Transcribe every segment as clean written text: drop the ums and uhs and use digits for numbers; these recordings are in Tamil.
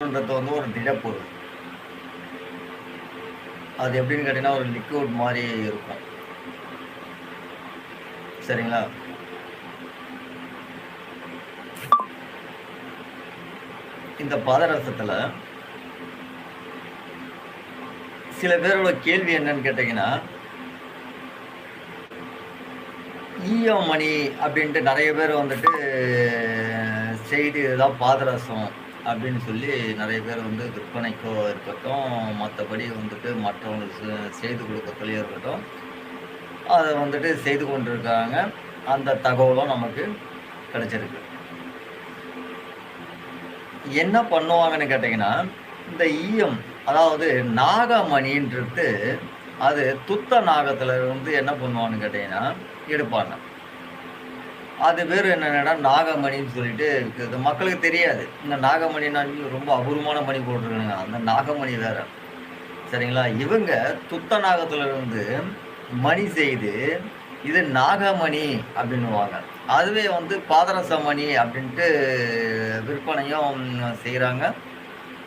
ன்றது வந்து ஒரு திடப்பொருள். அது எப்படின்னு கேட்டீங்கன்னா, ஒரு லிக்விட் மாரி இருக்கும். சரிங்களா? இந்த பாதரசத்துல சில பேரோட கேள்வி என்னன்னு கேட்டீங்கன்னா, ஈயமணி அப்படின்ட்டு நெறைய பேர் வந்துட்டு செய்து இதுதான் பாதரசம் அப்படின்னு சொல்லி நெறைய பேர் வந்து விற்பனைக்கோ இருக்கட்டும், மத்தபடி வந்துட்டு மற்றவங்களுக்கு செய்து கொடுக்கறதுலயும் இருக்கட்டும், அத வந்துட்டு செய்து கொண்டிருக்காங்க. அந்த தகவலும் நமக்கு கிடைச்சிருக்கு. என்ன பண்ணுவாங்கன்னு கேட்டீங்கன்னா, இந்த ஈயம் அதாவது நாகமணின்றது அது துத்த நாகத்துல இருந்து என்ன பண்ணுவான்னு கேட்டீங்கன்னா, எடுப்பாங்க. அது பேரு என்னன்னா நாகமணின்னு சொல்லிட்டு இருக்குது. மக்களுக்கு தெரியாது. இந்த நாகமணின்னா ரொம்ப அபூர்வமான மணி போட்டிருக்கானுங்க. அந்த நாகமணி வேற. சரிங்களா? இவங்க துத்த நாகத்துல இருந்து மணி செய்து, இது நாகமணி அப்படின்னுவாங்க. அதுவே வந்து பாதரச மணி அப்படின்ட்டு விற்பனையும் செய்றாங்க.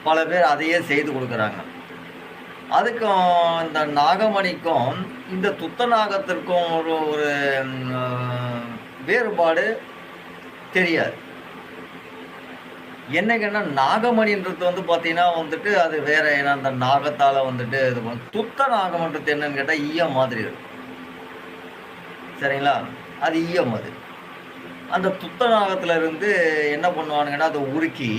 பல பேர் அதையே செய்து குடுக்குறாங்க. அதுக்கும் இந்த நாகமணிக்கும், இந்த துத்த நாகத்திற்கும் ஒரு ஒரு வேறுபாடு தெரியாது. என்னங்கன்னா நாகமணின்றது வந்து பார்த்தீங்கன்னா வந்துட்டு, அது வேற. ஏன்னா அந்த நாகத்தால வந்துட்டு இது துத்த நாகம்ன்றது என்னன்னு கேட்டா, ஈயம் மாதிரி இருக்கும். சரிங்களா? அது ஈயம் அது. அந்த துத்த நாகத்துல இருந்து என்ன பண்ணுவானுங்கன்னா, அத உருக்கி,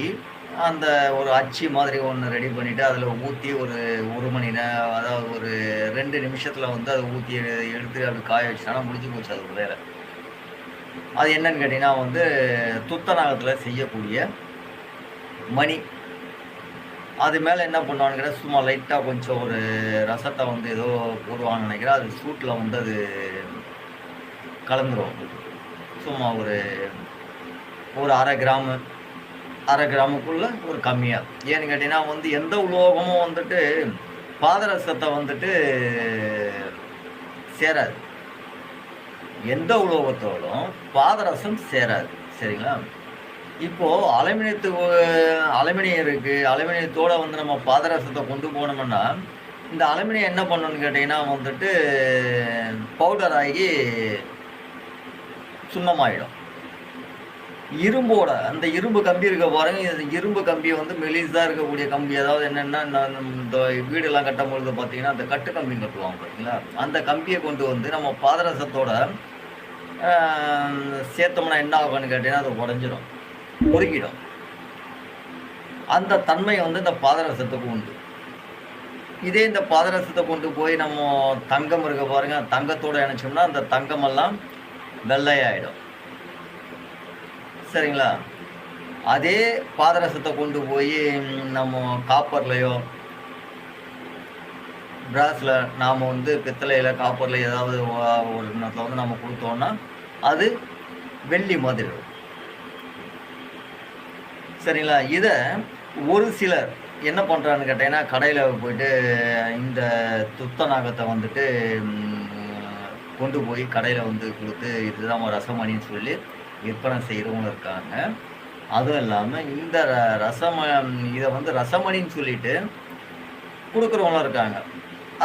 அந்த ஒரு அச்சு மாதிரி ஒண்ணு ரெடி பண்ணிட்டு, அதுல ஊத்தி ஒரு 1 மணி அதாவது ஒரு 2 நிமிஷத்துல வந்து அத ஊத்தி எடுத்து அப்படி காய வச்சுட்டாங்கன்னா முடிஞ்சு போச்சு அது வேல. அது என்னன்னு கேட்டீங்கன்னா வந்து, துத்த நாகத்துல செய்யக்கூடிய மணி. அது மேல என்ன பண்ணுவான்னு கேட்டா, சும்மா லைட்டா கொஞ்சம் ஒரு ரசத்த வந்து ஏதோ போடுவாங்கன்னு நெனைக்கிறேன். அது சூட்ல வந்து அது கலந்துரும். சும்மா ஒரு ஒரு 1/2 கிராமு 1/2 கிராமுக்குள்ள ஒரு கம்மியா. ஏன்னு கேட்டீங்கன்னா வந்து எந்த உலோகமும் வந்துட்டு பாதரசத்த வந்துட்டு சேராது. எந்த உலோகத்தோடும் பாதரசம் சேராது. சரிங்களா? இப்போ அலுமினியம் இருக்கு. அலுமினியத்தோட வந்து நம்ம பாதரசத்த கொண்டு போனோம்னா, இந்த அலுமினியம் என்ன பண்ணும்னு கேட்டீங்கன்னா வந்துட்டு பவுடர் ஆகி சுண்ணமாயிடும். அந்த இரும்பு கம்பி இருக்க பாருங்க. இந்த இரும்பு கம்பிய வந்து மெலிசா இருக்கக்கூடிய கம்பி. அதாவது என்னன்னா, இந்த வீடெல்லாம் கட்டும்பொழுது பார்த்தீங்கன்னா, அந்த கட்டு கம்பி கட்டுவாங்க பார்த்தீங்களா? அந்த கம்பிய கொண்டு வந்து நம்ம பாதரசத்தோட அ சேர்த்தோம்னா என்ன ஆகும்னு கேட்டீங்கன்னா, அது உடைஞ்சிரும். உருகிடும். அந்த தன்மை வந்து இந்த பாதரசத்துக்கு உண்டு. இதே இந்த பாதரசத்த கொண்டு போய் நம்ம தங்கம் இருக்கு பாருங்க. தங்கத்தோட இணைச்சோம்னா, அந்த தங்கமெல்லாம் வெள்ளையாயிடும். சரிங்களா? அதே பாதரசத்த கொண்டு போயி நம்ம காப்பர்லயோ, பிராஸ்ல நாம வந்து பித்தளையில, காப்பர்ல ஏதாவது ஒரு இடத்துல வந்து நம்ம குடுத்தோம்னா, அது வெள்ளி மாதிரி இருக்கும். சரிங்களா? இத ஒரு சிலர் என்ன பண்றான்னு கேட்டீங்கன்னா, கடையில போயிட்டு இந்த துத்த நாகத்த வந்துட்டு கொண்டு போய் கடையில வந்து குடுத்து, இதுதான் ரசமணின்னு சொல்லி விற்பனை செய்றவங்களும் இருக்காங்க. அதுவும் இல்லாம இந்த இத வந்து ரசமணின்னு சொல்லிட்டு குடுக்குறவங்களும் இருக்காங்க.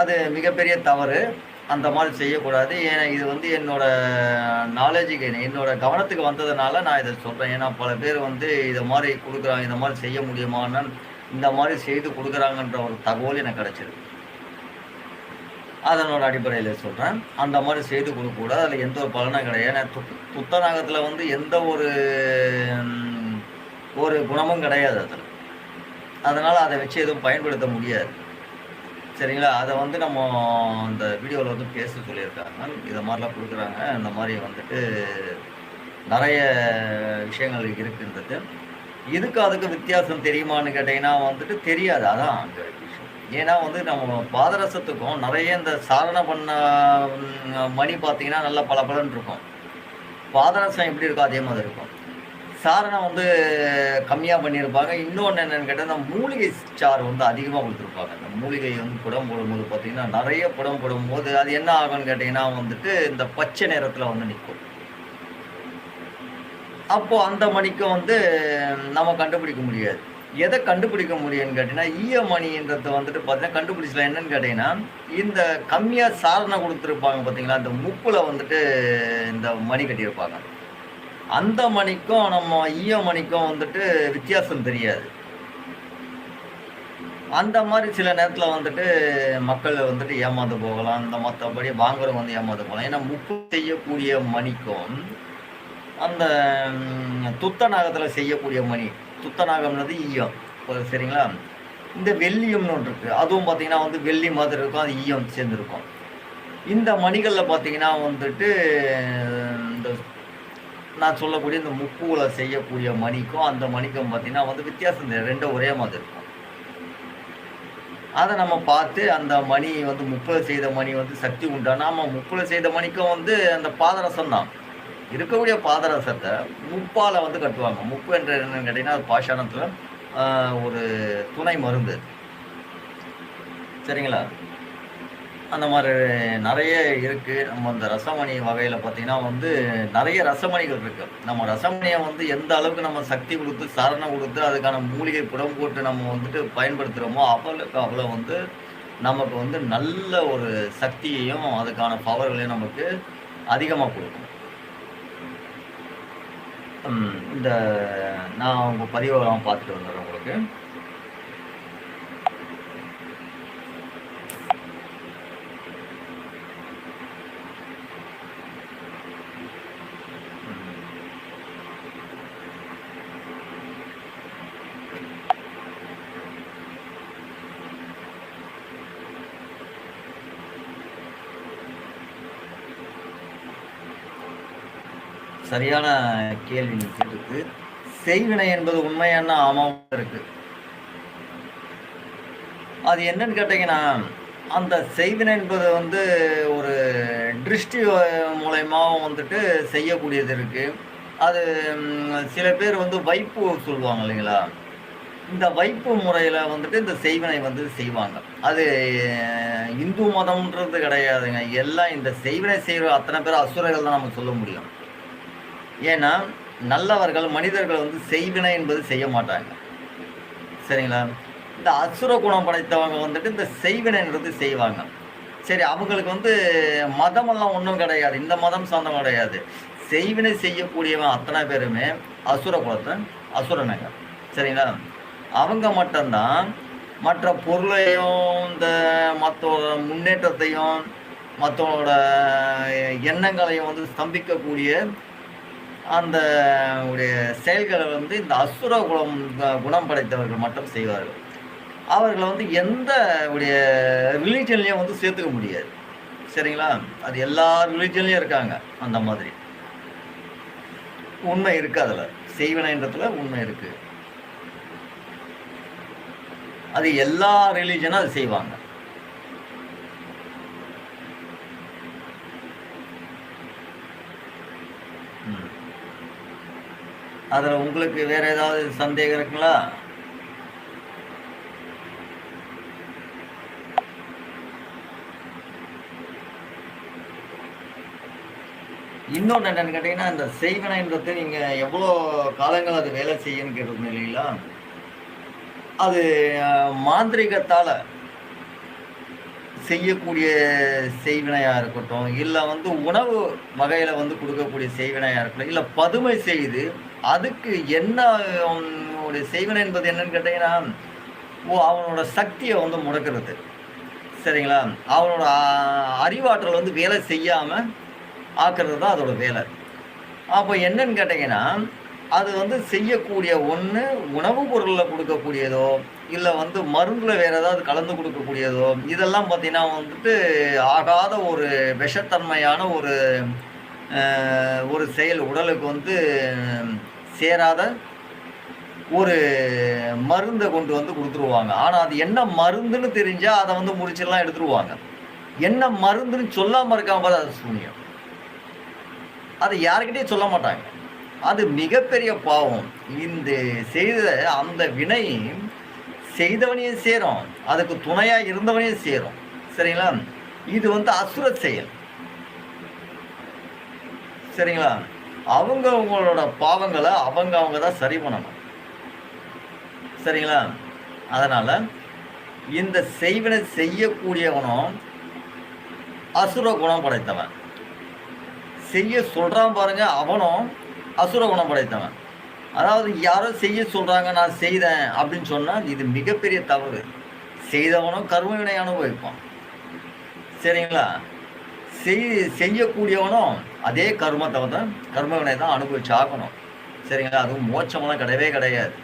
அது மிகப்பெரிய தவறு. அந்த மாரி செய்யக்கூடாது. ஏன்னா இது வந்து என்னோட என்னோட கவனத்துக்கு வந்ததுனால நான் இத சொல்றேன். ஏன்னா பல பேர் வந்து இத மாரி குடுக்குறாங்க. இந்த மாரி செய்ய முடியுமான்னா, இந்த மாரி செய்து குடுக்குறாங்கன்ற ஒரு தகவல் எனக்கு கிடைச்சிருக்கு. அதனோட அடிப்படையில சொல்றேன். அந்த மாரி செய்து குடுக்கக்கூடாது. அதுல எந்த ஒரு பலனும் கிடையாது. ஏன்னா துத்த நாகத்துல வந்து எந்த ஒரு குணமும் கிடையாது அதுல. அதனால அத வச்சு எதுவும் பயன்படுத்த முடியாது. சரிங்களா? அத வந்து நம்ம அந்த வீடியோல வந்து பேச சொல்லியிருக்காங்க. இத மாரிலாம் குடுக்குறாங்க. இந்த மாரி வந்துட்டு நெறைய விஷயங்கள் இருக்குன்றது. இதுக்கும் அதுக்கும் வித்தியாசம் தெரியுமான்னு கேட்டீங்கன்னா வந்துட்டு தெரியாது. அதான் அங்க விஷயம். ஏன்னா வந்து நம்ம பாதரசத்துக்கும் நெறைய இந்த சாதன பண்ண மணி பார்த்தீங்கன்னா, நல்லா பளபளன்னு இருக்கும். பாதரசம் எப்படி இருக்கோ அதே மாதிரி இருக்கும். சாரணம் வந்து கம்மியா பண்ணியிருப்பாங்க. இன்னொன்னு என்னன்னு கேட்டா, இந்த மூலிகை சாறு வந்து அதிகமா குடுத்துருப்பாங்க. இந்த மூலிகை வந்து புடம் போடும்போது பார்த்தீங்கன்னா, நெறைய புடம் போடும்போது அது என்ன ஆகும்ன்னு கேட்டீங்கன்னா வந்துட்டு, இந்த பச்சை நிறத்துல வந்து நிக்கும். அப்போ அந்த மணிக்கும் வந்து நம்ம கண்டுபிடிக்க முடியாது. எதை கண்டுபிடிக்க முடியும்னு கேட்டீங்கன்னா, ஈயமணின்றத வந்துட்டு பார்த்தீங்கன்னா கண்டுபிடிச்சலாம். என்னன்னு கேட்டீங்கன்னா, இந்த கம்மியா சாரணம் குடுத்துருப்பாங்க பார்த்தீங்களா, இந்த முக்குல வந்துட்டு இந்த மணி கட்டியிருப்பாங்க. அந்த மணிக்கும் நம்ம ஈயமணிக்கும் வந்துட்டு வித்தியாசம் தெரியாது. அந்த மாரி சில நேரத்தில வந்துட்டு மக்கள் வந்துட்டு ஏமாந்து போகலாம். இந்த மத்தபடி வாங்குறவங்க வந்து ஏமாந்து போகலாம். ஏன்னா முக்கு செய்யக்கூடிய மணிக்கும், அந்த துத்தநாகத்தில செய்யக்கூடிய மணி, துத்தநாகம்ன்றது ஈயம். சரிங்களா? இந்த வெள்ளியம்னு ஒண்ணு இருக்கு. அதுவும் பார்த்தீங்கன்னா வந்து வெள்ளி மாதிரி இருக்கும். அது ஈயம் சேர்ந்திருக்கும். இந்த மணிகள்ல பார்த்தீங்கன்னா வந்துட்டு, இந்த நான் சொல்லக்கூடிய இந்த முக்குல செய்யக்கூடிய மணிக்கும், அந்த மணிக்கும் பார்த்தீங்கன்னா வந்து வித்தியாசம் தெரியாது. 2ம் ஒரே மாதிரி இருக்கும். அத நம்ம பார்த்து அந்த மணி வந்து முக்குல செய்த மணி வந்து சக்தி உண்டானா, ஆமா முக்குல செய்த மணிக்கும் வந்து அந்த பாதரசம் தான். இருக்கக்கூடிய பாதரசத்த முப்பால வந்து கட்டுவாங்க. முப்பு என்ற என்னன்னு கேட்டீங்கன்னா, அது பாஷாணத்துல ஒரு துணை மருந்து. சரிங்களா? அந்த மாரி நெறைய இருக்கு. நம்ம இந்த ரசமணி வகையில பார்த்தீங்கன்னா வந்து, நெறைய ரசமணிகள் இருக்கு. நம்ம ரசமணிய வந்து எந்த அளவுக்கு நம்ம சக்தி குடுத்து, சரணம் குடுத்து, அதுக்கான மூலிகை புடம் போட்டு நம்ம வந்துட்டு பயன்படுத்துறோமோ, அவ்வளவுக்கு அவ்வளோ வந்து நமக்கு வந்து நல்ல ஒரு சக்தியையும், அதுக்கான பவர்களையும் நமக்கு அதிகமா குடுக்கும். இந்த நான் உங்க பதிவெல்லாம் பார்த்துட்டு வந்துடுறேன் உங்களுக்கு. சரியான கேள்வி நீங்க கேட்டிருக்கு. செய்வினை என்பது உண்மையான ஆமாவும் இருக்கு. அது என்னன்னு கேட்டீங்கன்னா, அந்த செய்வினை என்பது வந்து ஒரு திருஷ்டி மூலியமாவும் வந்துட்டு செய்யக்கூடியது இருக்கு. அது சில பேர் வந்து வைப்பு சொல்லுவாங்க இல்லைங்களா? இந்த வைப்பு முறையில வந்துட்டு இந்த செய்வினை வந்து செய்வாங்க. அது இந்து மதம்ன்றது கிடையாதுங்க. எல்லாம் இந்த செய்வினை செய்ற அத்தனை பேரும் அசுரர்கள் தான் நம்ம சொல்ல முடியும். ஏன்னா, நல்லவர்கள், மனிதர்கள் வந்து செய்வினை என்பது செய்ய மாட்டாங்க. சரிங்களா? இந்த அசுர குணம் படைத்தவங்க வந்துட்டு இந்த செய்வினைன்றது செய்வாங்க. சரி, அவங்களுக்கு வந்து மதமெல்லாம் ஒண்ணும் கிடையாது. இந்த மதம் சார்ந்தவங்க கிடையாது. செய்வினை செய்யக்கூடியவன் அத்தனை பேருமே அசுர குலத்த அசுரனுங்க. சரிங்களா? அவங்க மட்டும் தான் மற்ற பொருளையும், இந்த மத்தவங்களோட முன்னேற்றத்தையும், மத்தவங்களோட எண்ணங்களையும் வந்து ஸ்தம்பிக்கக்கூடிய அந்த உடைய செயல்கள வந்து இந்த அசுர குணம் படைத்தவர்கள் மட்டும் செய்வார்கள். அவர்கள வந்து எந்த உடைய ரிலிஜன்லயும் வந்து சேர்த்துக்க முடியாது. சரிங்களா? அது எல்லா ரிலிஜன்லயும் இருக்காங்க. அந்த மாதிரி. உண்மை இருக்கு அதுல. செய்வினைன்றதுல உண்மை இருக்கு. அது எல்லா ரிலிஜனும் அது செய்வாங்க. அதுல உங்களுக்கு வேற ஏதாவது சந்தேகம் இருக்குங்களா? இன்னொன்னு என்னன்னு கேட்டீங்கன்னா, இந்த செய்வினைன்றது நீங்க எவ்வளோ காலங்கள் அது வேலை செய்யும்ன்னு கேட்டிருந்தீங்க இல்லைங்களா? அது மாந்திரீகத்தால செய்யக்கூடிய செய்வினையா இருக்கட்டும், இல்ல வந்து உணவு வகையில வந்து குடுக்கக்கூடிய செய்வினையா இருக்கட்டும், இல்ல பதுமை செய்து அதுக்கு என்ன உடைய செய்வினை என்பது என்னன்னு கேட்டீங்கன்னா, அவனோட சக்திய வந்து முடக்குறது. சரிங்களா? அவனோட அறிவாற்றல் வந்து வேலை செய்யாம ஆக்குறது தான் அதோட வேலை. அப்ப என்னன்னு கேட்டீங்கன்னா, அது வந்து செய்யக்கூடிய ஒண்ணு உணவு பொருள்ல குடுக்கக்கூடியதோ, இல்ல வந்து மருந்துல வேற ஏதாவது கலந்து குடுக்கக்கூடியதோ, இதெல்லாம் பார்த்தீங்கன்னா வந்துட்டு ஆகாத ஒரு விஷத்தன்மையான ஒரு செயல். உடலுக்கு வந்து சேராத ஒரு மருந்த கொண்டு வந்து குடுத்துருவாங்க. ஆனா அது என்ன மருந்துன்னு தெரிஞ்சா அத வந்து முடிச்செல்லாம் எடுத்துருவாங்க. என்ன மருந்துன்னு சொல்லாம இருக்காம பாரு அது சூனியம். அத யார்கிட்டயும் சொல்ல மாட்டாங்க. அது மிகப்பெரிய பாவம். இந்த செய்த அந்த வினை செய்தவனையும் சேரும். அதுக்கு துணையா இருந்தவனையும் சேரும். சரிங்களா? இது வந்து அசுர செயல். சரிங்களா? அவங்களோட பாவங்கள அவங்க தான் சரி பண்ணணும். சரிங்களா? அதனால் இந்த செய்வினை செய்யக்கூடியவனும் அசுர குணம் படைத்தவன். செய்ய சொல்கிறான் பாருங்க, அவனும் அசுர குணம் படைத்தவன். அதாவது யாரோ செய்ய சொல்கிறாங்க, நான் செய்தேன் அப்படின்னு சொன்னால் இது மிகப்பெரிய தவறு. செய்தவனும் கர்ம வினை அனுபவிப்பான். சரிங்களா? செய்யக்கூடியவனும் அதே கர்மத்தை வந்து கர்ம வினை தான் அனுபவிச்சு ஆகணும். சரிங்களா? அதுவும் மோட்சமெல்லாம் கிடையவே கிடையாது.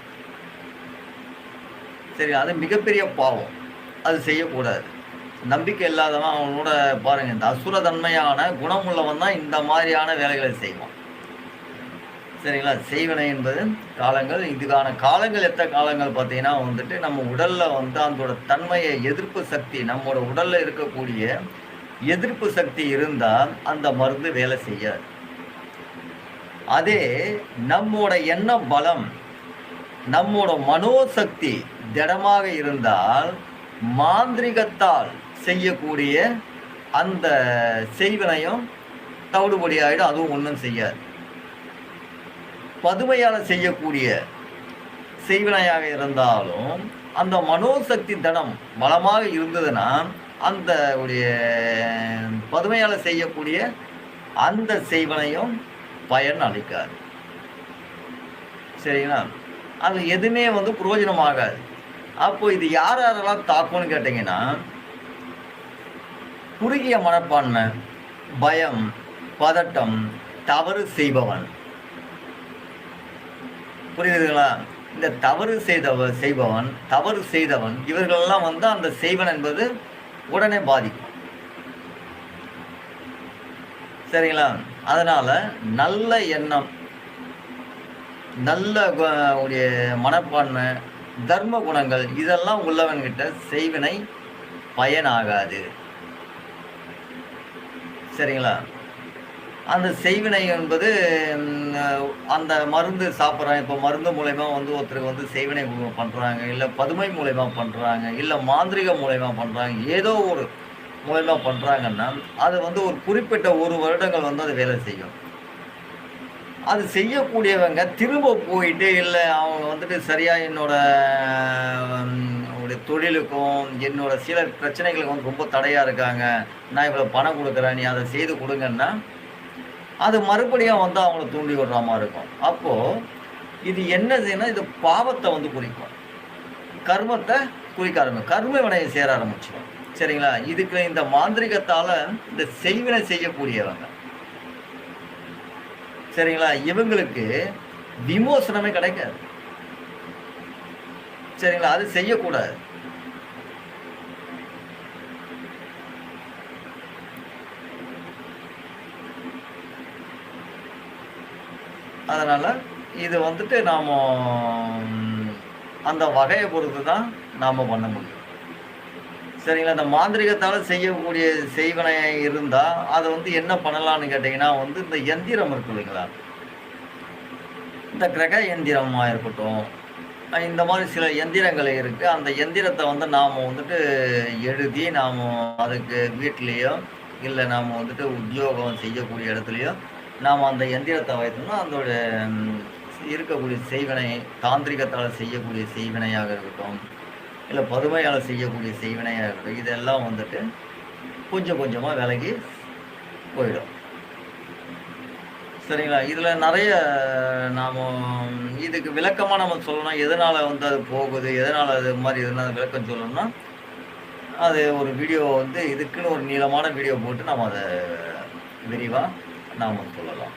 சரி, அது மிகப்பெரிய பாவம். அது செய்யக்கூடாது. நம்பிக்கை இல்லாதவன் அவனோட பாருங்கள், இந்த அசுரதன்மையான குணமுள்ளவன் தான் இந்த மாதிரியான வேலைகளை செய்வான். சரிங்களா? செய்வினை என்பது காலங்கள். இதுக்கான காலங்கள் எத்தனை காலங்கள் பார்த்தீங்கன்னா வந்துட்டு நம்ம உடலில் வந்து அதோட தன்மையை எதிர்ப்பு சக்தி, நம்மளோட உடலில் இருக்கக்கூடிய எதிர்ப்பு சக்தி இருந்தால் அந்த மருந்து வேலை செய்யாது. அதே நம்மோட எண்ண பலம், நம்மோட மனோசக்தி திடமாக இருந்தால் மாந்திரிகத்தால் செய்யக்கூடிய அந்த செய்வினையும் தவிடுபடி ஆகிடும். அதுவும் ஒன்றும் செய்யாது. பதுமையால் செய்யக்கூடிய செய்வினையாக இருந்தாலும் அந்த மனோசக்தி தனம் பலமாக இருந்ததுன்னா அந்த உடைய பதுமையால் செய்யக்கூடிய அந்த செய்வினையும் பயன் அளிக்காது. சரிங்களா? அது எதுவுமே வந்து பிரயோஜனமாகாது. அப்போ இது யாரெல்லாம் தாக்கும்னு கேட்டிங்கன்னா, குறுகிய மனப்பான்மை, பயம், பதட்டம், தவறு செய்பவன். புரியுதுங்களா? இந்த தவறு செய்பவன், தவறு செய்தவன், இவர்களெல்லாம் வந்து அந்த செய்வன் என்பது உடனே பாதிக்கும். சரிங்களா? அதனால் நல்ல எண்ணம், நல்ல உடைய மனப்பான்மை, தர்ம குணங்கள் இதெல்லாம் உள்ளவன்கிட்ட செய்வினை பயனாகாது. சரிங்களா? அந்த செய்வினை என்பது அந்த மருந்து சாப்பிட்றாங்க. இப்போ மருந்து மூலயமா வந்து ஒருத்தருக்கு வந்து செய்வினை பண்ணுறாங்க, இல்லை பதுமை மூலயமா பண்ணுறாங்க, இல்லை மாந்திரிகம் மூலயமா பண்ணுறாங்க, ஏதோ ஒரு மூலயமா பண்ணுறாங்கன்னா அது வந்து ஒரு குறிப்பிட்ட 1 வருடங்கள் வந்து அது வேலை செய்யும். அது செய்யக்கூடியவங்க திரும்ப போயிட்டு இல்லை அவங்க வந்துட்டு சரியாக என்னோட தொழிலுக்கும் என்னோட சில பிரச்சனைகளுக்கு வந்து ரொம்ப தடையாக இருக்காங்க, நான் இவ்வளோ பணம் கொடுக்குறேன், நீ அதை செய்து கொடுங்கன்னா அது மறுபடியும் வந்து அவங்கள தூண்டி விடுற மாதிரி இருக்கும். அப்போது இது என்னதுன்னா, இது பாவத்தை வந்து குறிக்கும், கர்மத்தை குறிக்க ஆரம்பிக்கும், கர்ம வினையை சேர ஆரம்பிச்சிடும். சரிங்களா? இதுக்கு இந்த மாந்திரிகத்தால் இந்த செய்வினை செய்யக்கூடியவங்க, சரிங்களா, இவங்களுக்கு விமோசனமே கிடைக்காது. சரிங்களா? அது செய்யக்கூடாது. அதனால் இது வந்துட்டு நாம் அந்த வகையை பொறுத்து தான் நாம் பண்ண முடியும். சரிங்களா? இந்த மாந்திரிகத்தால் செய்யக்கூடிய செய்வினை இருந்தால் அதை வந்து என்ன பண்ணலான்னு கேட்டிங்கன்னா வந்து இந்த எந்திரம் இருக்கு இல்லைங்களா, இந்த கிரக எந்திரமாக இருக்கட்டும், இந்த மாதிரி சில எந்திரங்கள் இருக்குது. அந்த எந்திரத்தை வந்து நாம் வந்துட்டு எழுதி நாம் அதுக்கு வீட்லேயோ இல்லை நாம் வந்துட்டு உத்தியோகம் செய்யக்கூடிய இடத்துலையோ நாம் அந்த எந்திரத்தை வைத்தோம்னா அதோட இருக்கக்கூடிய செய்வினை, தாந்திரிகத்தால் செய்யக்கூடிய செய்வினையாக இருக்கட்டும், இல்லை பதுமையால் செய்யக்கூடிய செய்வினையாக இருக்கட்டும், இதெல்லாம் வந்துட்டு கொஞ்சம் கொஞ்சமாக விலகி போயிடும். சரிங்களா? இதில் நிறைய நாம் இதுக்கு விளக்கமாக நம்ம சொல்லணும், எதனால் வந்து அது போகுது, எதனால் அது மாதிரி எதனால் விளக்கம் சொல்லணும்னா அது ஒரு வீடியோ வந்து இதுக்குன்னு ஒரு நீளமான வீடியோ போட்டு நம்ம அதை விரிவாக நாம் சொல்லலாம்.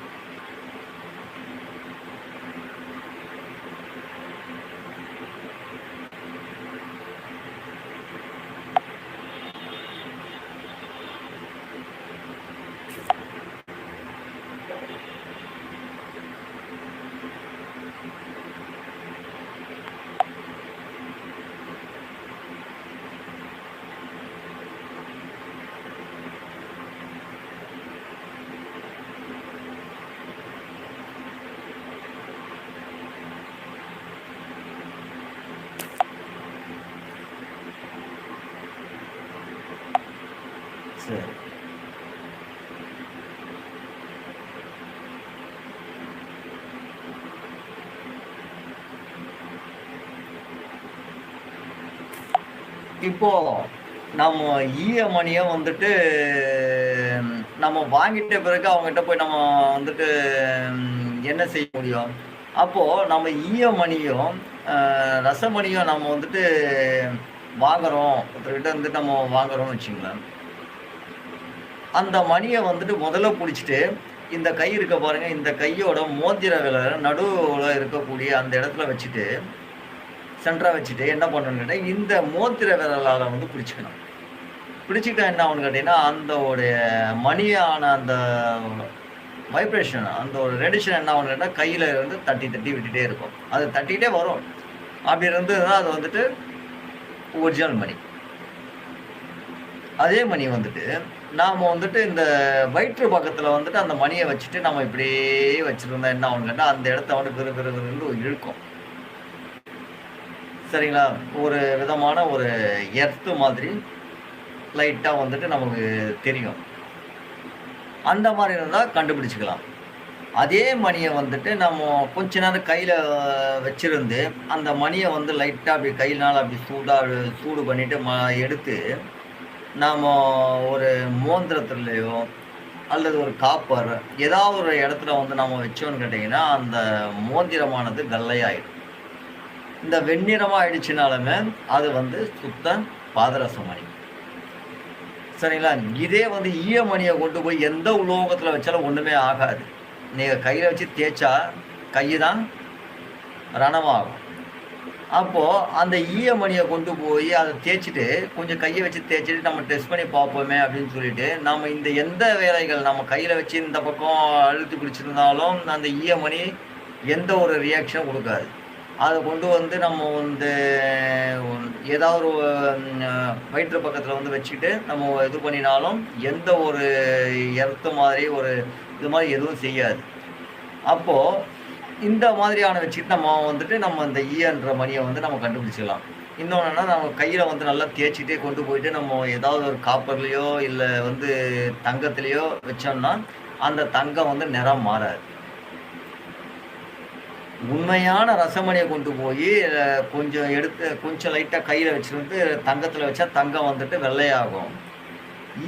சரி. இப்போ நம்ம ஈய மணியை வந்துட்டு நம்ம வாங்கிட்ட பிறகு அவங்ககிட்ட போய் நம்ம வந்துட்டு என்ன செய்ய முடியும்? அப்போ நம்ம ஈய மணியும் ரசமணியும் நம்ம வந்துட்டு வாங்குறோம், ஒருத்தர்கிட்ட வந்துட்டு நம்ம வாங்குறோம்னு வச்சுங்களேன். அந்த மணியை வந்துட்டு முதல்ல பிடிச்சிட்டு இந்த கை இருக்க பாருங்க, இந்த கையோட மோதிர விரல நடுவுல இருக்கக்கூடிய அந்த இடத்துல வச்சுட்டு சென்டரா வச்சுட்டு என்ன பண்ணணும்னு கேட்டால், இந்த மோதிர விரலால் வந்து பிடிச்சிக்கணும். பிடிச்சிக்கிட்டா என்ன ஆகும்னு கேட்டீங்கன்னா, அந்த உடைய மணியான அந்த வைப்ரேஷன், அந்த ஒரு ரேடியேஷன் என்ன ஆகும்னு கேட்டால், கையில் வந்து தட்டி தட்டி விட்டுட்டே இருக்கும். அது தட்டிகிட்டே வரும். அப்படி இருந்ததுன்னா அது வந்துட்டு ஒரிஜினல் மணி. அதே மணி வந்துட்டு நாம் வந்துட்டு இந்த வயிற்று பக்கத்தில் வந்துட்டு அந்த மணியை வச்சுட்டு நம்ம இப்படியே வச்சுருந்தா என்ன ஆகும்னு கேட்டால், அந்த இடத்த வந்து விறுவிறுவிறுன்னு இழுக்கும். சரிங்களா? ஒரு விதமான ஒரு எர்த்து மாதிரி லைட்டாக வந்துட்டு நமக்கு தெரியும். அந்த மாதிரி இருந்தால் கண்டுபிடிச்சிக்கலாம். அதே மணியை வந்துட்டு நம்ம கொஞ்ச நேரம் கையில் வச்சிருந்து அந்த மணியை வந்து லைட்டாக அப்படி கையினால் அப்படி சூடு பண்ணிவிட்டு எடுத்து நாம் ஒரு மோந்திரத்துலேயோ அல்லது ஒரு காப்பர் ஏதாவது ஒரு இடத்துல வந்து நம்ம வச்சோன்னு கேட்டிங்கன்னா, அந்த மோதிரமானது கல்லையாயிடும். இந்த வெண்ணிறமாக ஆயிடுச்சுனாலுமே அது வந்து சுத்த பாதரச மணி. சரிங்களா? இதே வந்து ஈய மணியை கொண்டு போய் எந்த உலோகத்தில் வச்சாலும் ஒன்றுமே ஆகாது. நீங்கள் கையில் வச்சு தேய்ச்சா கை தான் ரணமாகும். அப்போது அந்த ஈய மணியை கொண்டு போய் அதை தேய்ச்சிட்டு கொஞ்சம் கையை வச்சு தேய்ச்சிட்டு நம்ம டெஸ்ட் பண்ணி பார்ப்போமே அப்படின்னு சொல்லிட்டு நம்ம இந்த எந்த வேலைகள் நம்ம கையில் வச்சு இந்த பக்கம் அழுத்தி பிடிச்சிருந்தாலும் அந்த ஈய மணி எந்த ஒரு ரியாக்ஷனும் கொடுக்காது. அதை கொண்டு வந்து நம்ம வந்து ஏதாவது ஒரு வயிற்று பக்கத்தில் வந்து வச்சுக்கிட்டு நம்ம இது பண்ணினாலும் எந்த ஒரு எர்த்து மாதிரி ஒரு இது மாதிரி எதுவும் செய்யாது. அப்போது இந்த மாதிரியான வச்சுக்கிட்டு நம்ம வந்துட்டு நம்ம அந்த ஈயன்ற மணியை வந்து நம்ம கண்டுபிடிச்சிடலாம். இன்னொன்றுனா நம்ம கையில் வந்து நல்லா தேய்ச்சிட்டே கொண்டு போயிட்டு நம்ம ஏதாவது ஒரு காப்பர்லேயோ இல்லை வந்து தங்கத்துலேயோ வச்சோம்னா அந்த தங்கம் வந்து நிறம் மாறாது. உண்மையான ரசமணியை கொண்டு போய் கொஞ்சம் எடுத்து கொஞ்சம் லைட்டாக கையில் வச்சுருந்து தங்கத்தில் வச்சா தங்கம் வந்துட்டு வெள்ளையாகும்.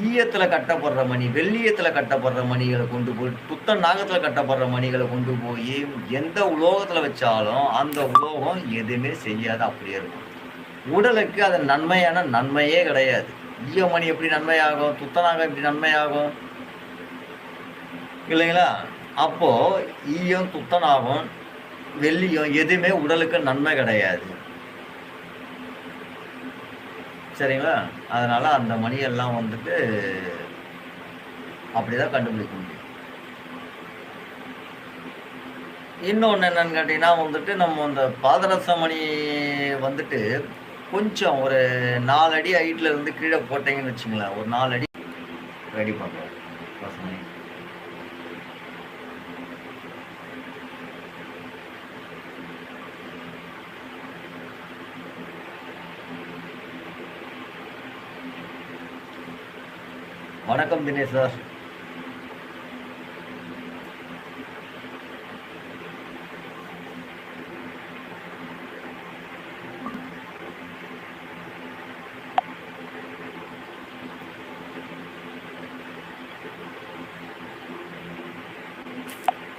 ஈயத்தில் கட்டப்படுற மணி, வெள்ளியத்தில் கட்டப்படுற மணிகளை கொண்டு போய் புத்தன் நாகத்தில் கட்டப்படுற மணிகளை கொண்டு போய் எந்த உலோகத்தில் வச்சாலும் அந்த உலோகம் எதுவுமே செய்யாது, அப்படியே இருக்கும். உடலுக்கு அது நன்மையான நன்மையே கிடையாது. ஈய மணி எப்படி நன்மையாகும், துத்தநாகம் எப்படி நன்மையாகும் இல்லைங்களா? அப்போது ஈயம் துத்தநாகம் வெள்ளியும் எதுவுமே உடலுக்கு நன்மை கிடையாது. சரிங்களா? அதனால் அந்த மணியெல்லாம் வந்துட்டு அப்படிதான் கண்டுபிடிக்க முடியும். இன்னொன்று என்னன்னு கேட்டிங்கன்னா வந்துட்டு நம்ம அந்த பாதரச மணி வந்துட்டு கொஞ்சம் ஒரு 4 அடி ஹைட்டில் இருந்து கீழே போட்டிங்கன்னு வச்சுங்களேன், ஒரு 4 அடி ரெடி பண்ணுறோம் ரசமணி. வணக்கம் தினேஷ் சார்.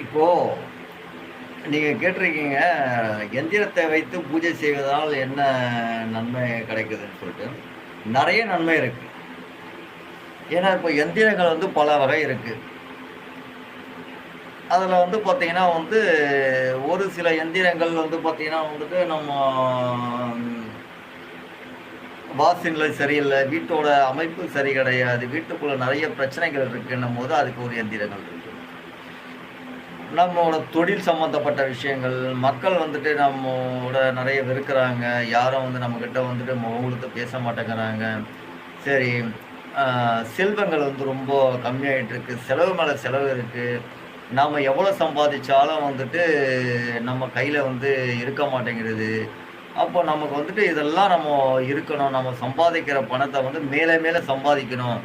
இப்போ நீங்க கேட்டிருக்கீங்க எந்திரத்தை வைத்து பூஜை செய்வதால் என்ன நன்மை கிடைக்குதுன்னு சொல்லிட்டு. நிறைய நன்மை இருக்கு. ஏன்னா இப்போ எந்திரங்கள் வந்து பல வகை இருக்கு. அதில் வந்து பார்த்தீங்கன்னா வந்து ஒரு சில எந்திரங்கள் வந்து பார்த்தீங்கன்னா வந்துட்டு நம்ம வாசநிலை சரியில்லை, வீட்டோட அமைப்பு சரி கிடையாது, வீட்டுக்குள்ளே நிறைய பிரச்சனைகள் இருக்குன்னும் போது அதுக்கு ஒரு எந்திரங்கள் இருக்கு. நம்மளோட தொழில் சம்மந்தப்பட்ட விஷயங்கள், மக்கள் வந்துட்டு நம்மோட நிறைய வெறுக்கிறாங்க, யாரும் வந்து நம்மக்கிட்ட வந்துட்டு முகம் கொடுத்து பேச மாட்டேங்கிறாங்க. சரி, செல்வங்கள் வந்து ரொம்ப கம்மியாகிட்டு இருக்கு, செலவு மேலே செலவு இருக்குது, நாம் எவ்வளோ சம்பாதிச்சாலும் வந்துட்டு நம்ம கையில் வந்து இருக்க மாட்டேங்கிறது. அப்போ நமக்கு வந்துட்டு இதெல்லாம் நம்ம இருக்கணும், நம்ம சம்பாதிக்கிற பணத்தை வந்து மேலே மேலே சம்பாதிக்கணும்,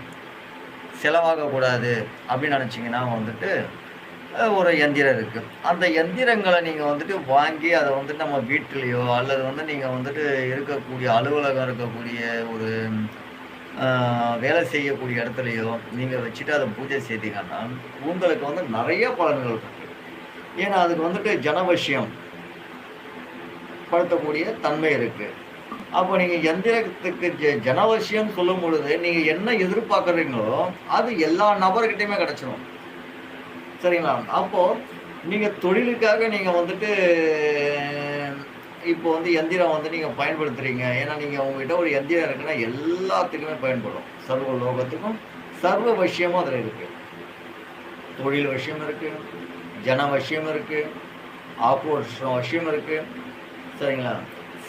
செலவாகக்கூடாது அப்படின்னு நினச்சிங்கன்னா வந்துட்டு ஒரு எந்திரம் இருக்குது. அந்த எந்திரங்களை நீங்கள் வந்துட்டு வாங்கி அதை வந்துட்டு நம்ம வீட்டிலையோ அல்லது வந்து நீங்கள் வந்துட்டு இருக்கக்கூடிய அலுவலகம் இருக்கக்கூடிய ஒரு வேலை செய்யக்கூடிய இடத்துலையோ நீங்கள் வச்சுட்டு அதை பூஜை செய்தீங்கன்னா உங்களுக்கு வந்து நிறைய பலன்கள் இருக்கு. ஏன்னா அதுக்கு வந்துட்டு ஜனவசியம் படுத்தக்கூடிய தன்மை இருக்குது. அப்போ நீங்கள் எந்திரத்துக்கு ஜனவசியம் சொல்லும் பொழுது நீங்கள் என்ன எதிர்பார்க்குறீங்களோ அது எல்லா நபர்கிட்டையுமே கிடச்சிடும். சரிங்களா? அப்போது நீங்கள் தொழிலுக்காக நீங்கள் வந்துட்டு இப்போ வந்து எந்திரம் வந்து நீங்கள் பயன்படுத்துகிறீங்க. ஏன்னா நீங்கள் உங்ககிட்ட ஒரு எந்திரம் இருக்குன்னா எல்லாத்துக்குமே பயன்படும். சர்வ லோகத்துக்கும் சர்வ விஷயமும் அதில் இருக்குது. தொழில் விஷயம் இருக்குது, ஜன விஷயம் இருக்குது, ஆக்ரோஷம் விஷயம் இருக்குது. சரிங்களா?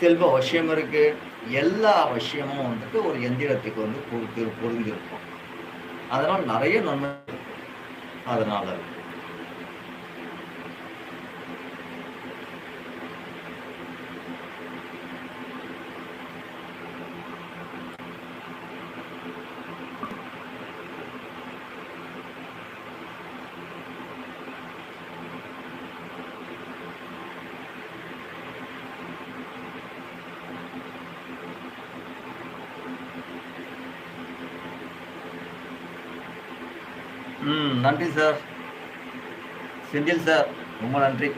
செல்வ விஷயம் இருக்குது. எல்லா விஷயமும் வந்துட்டு ஒரு எந்திரத்துக்கு வந்து பொருந்திருக்கும். அதனால் நிறைய நன்மை. அதனால் நன்றி சார், செந்தில் சார், ரொம்ப நன்றி.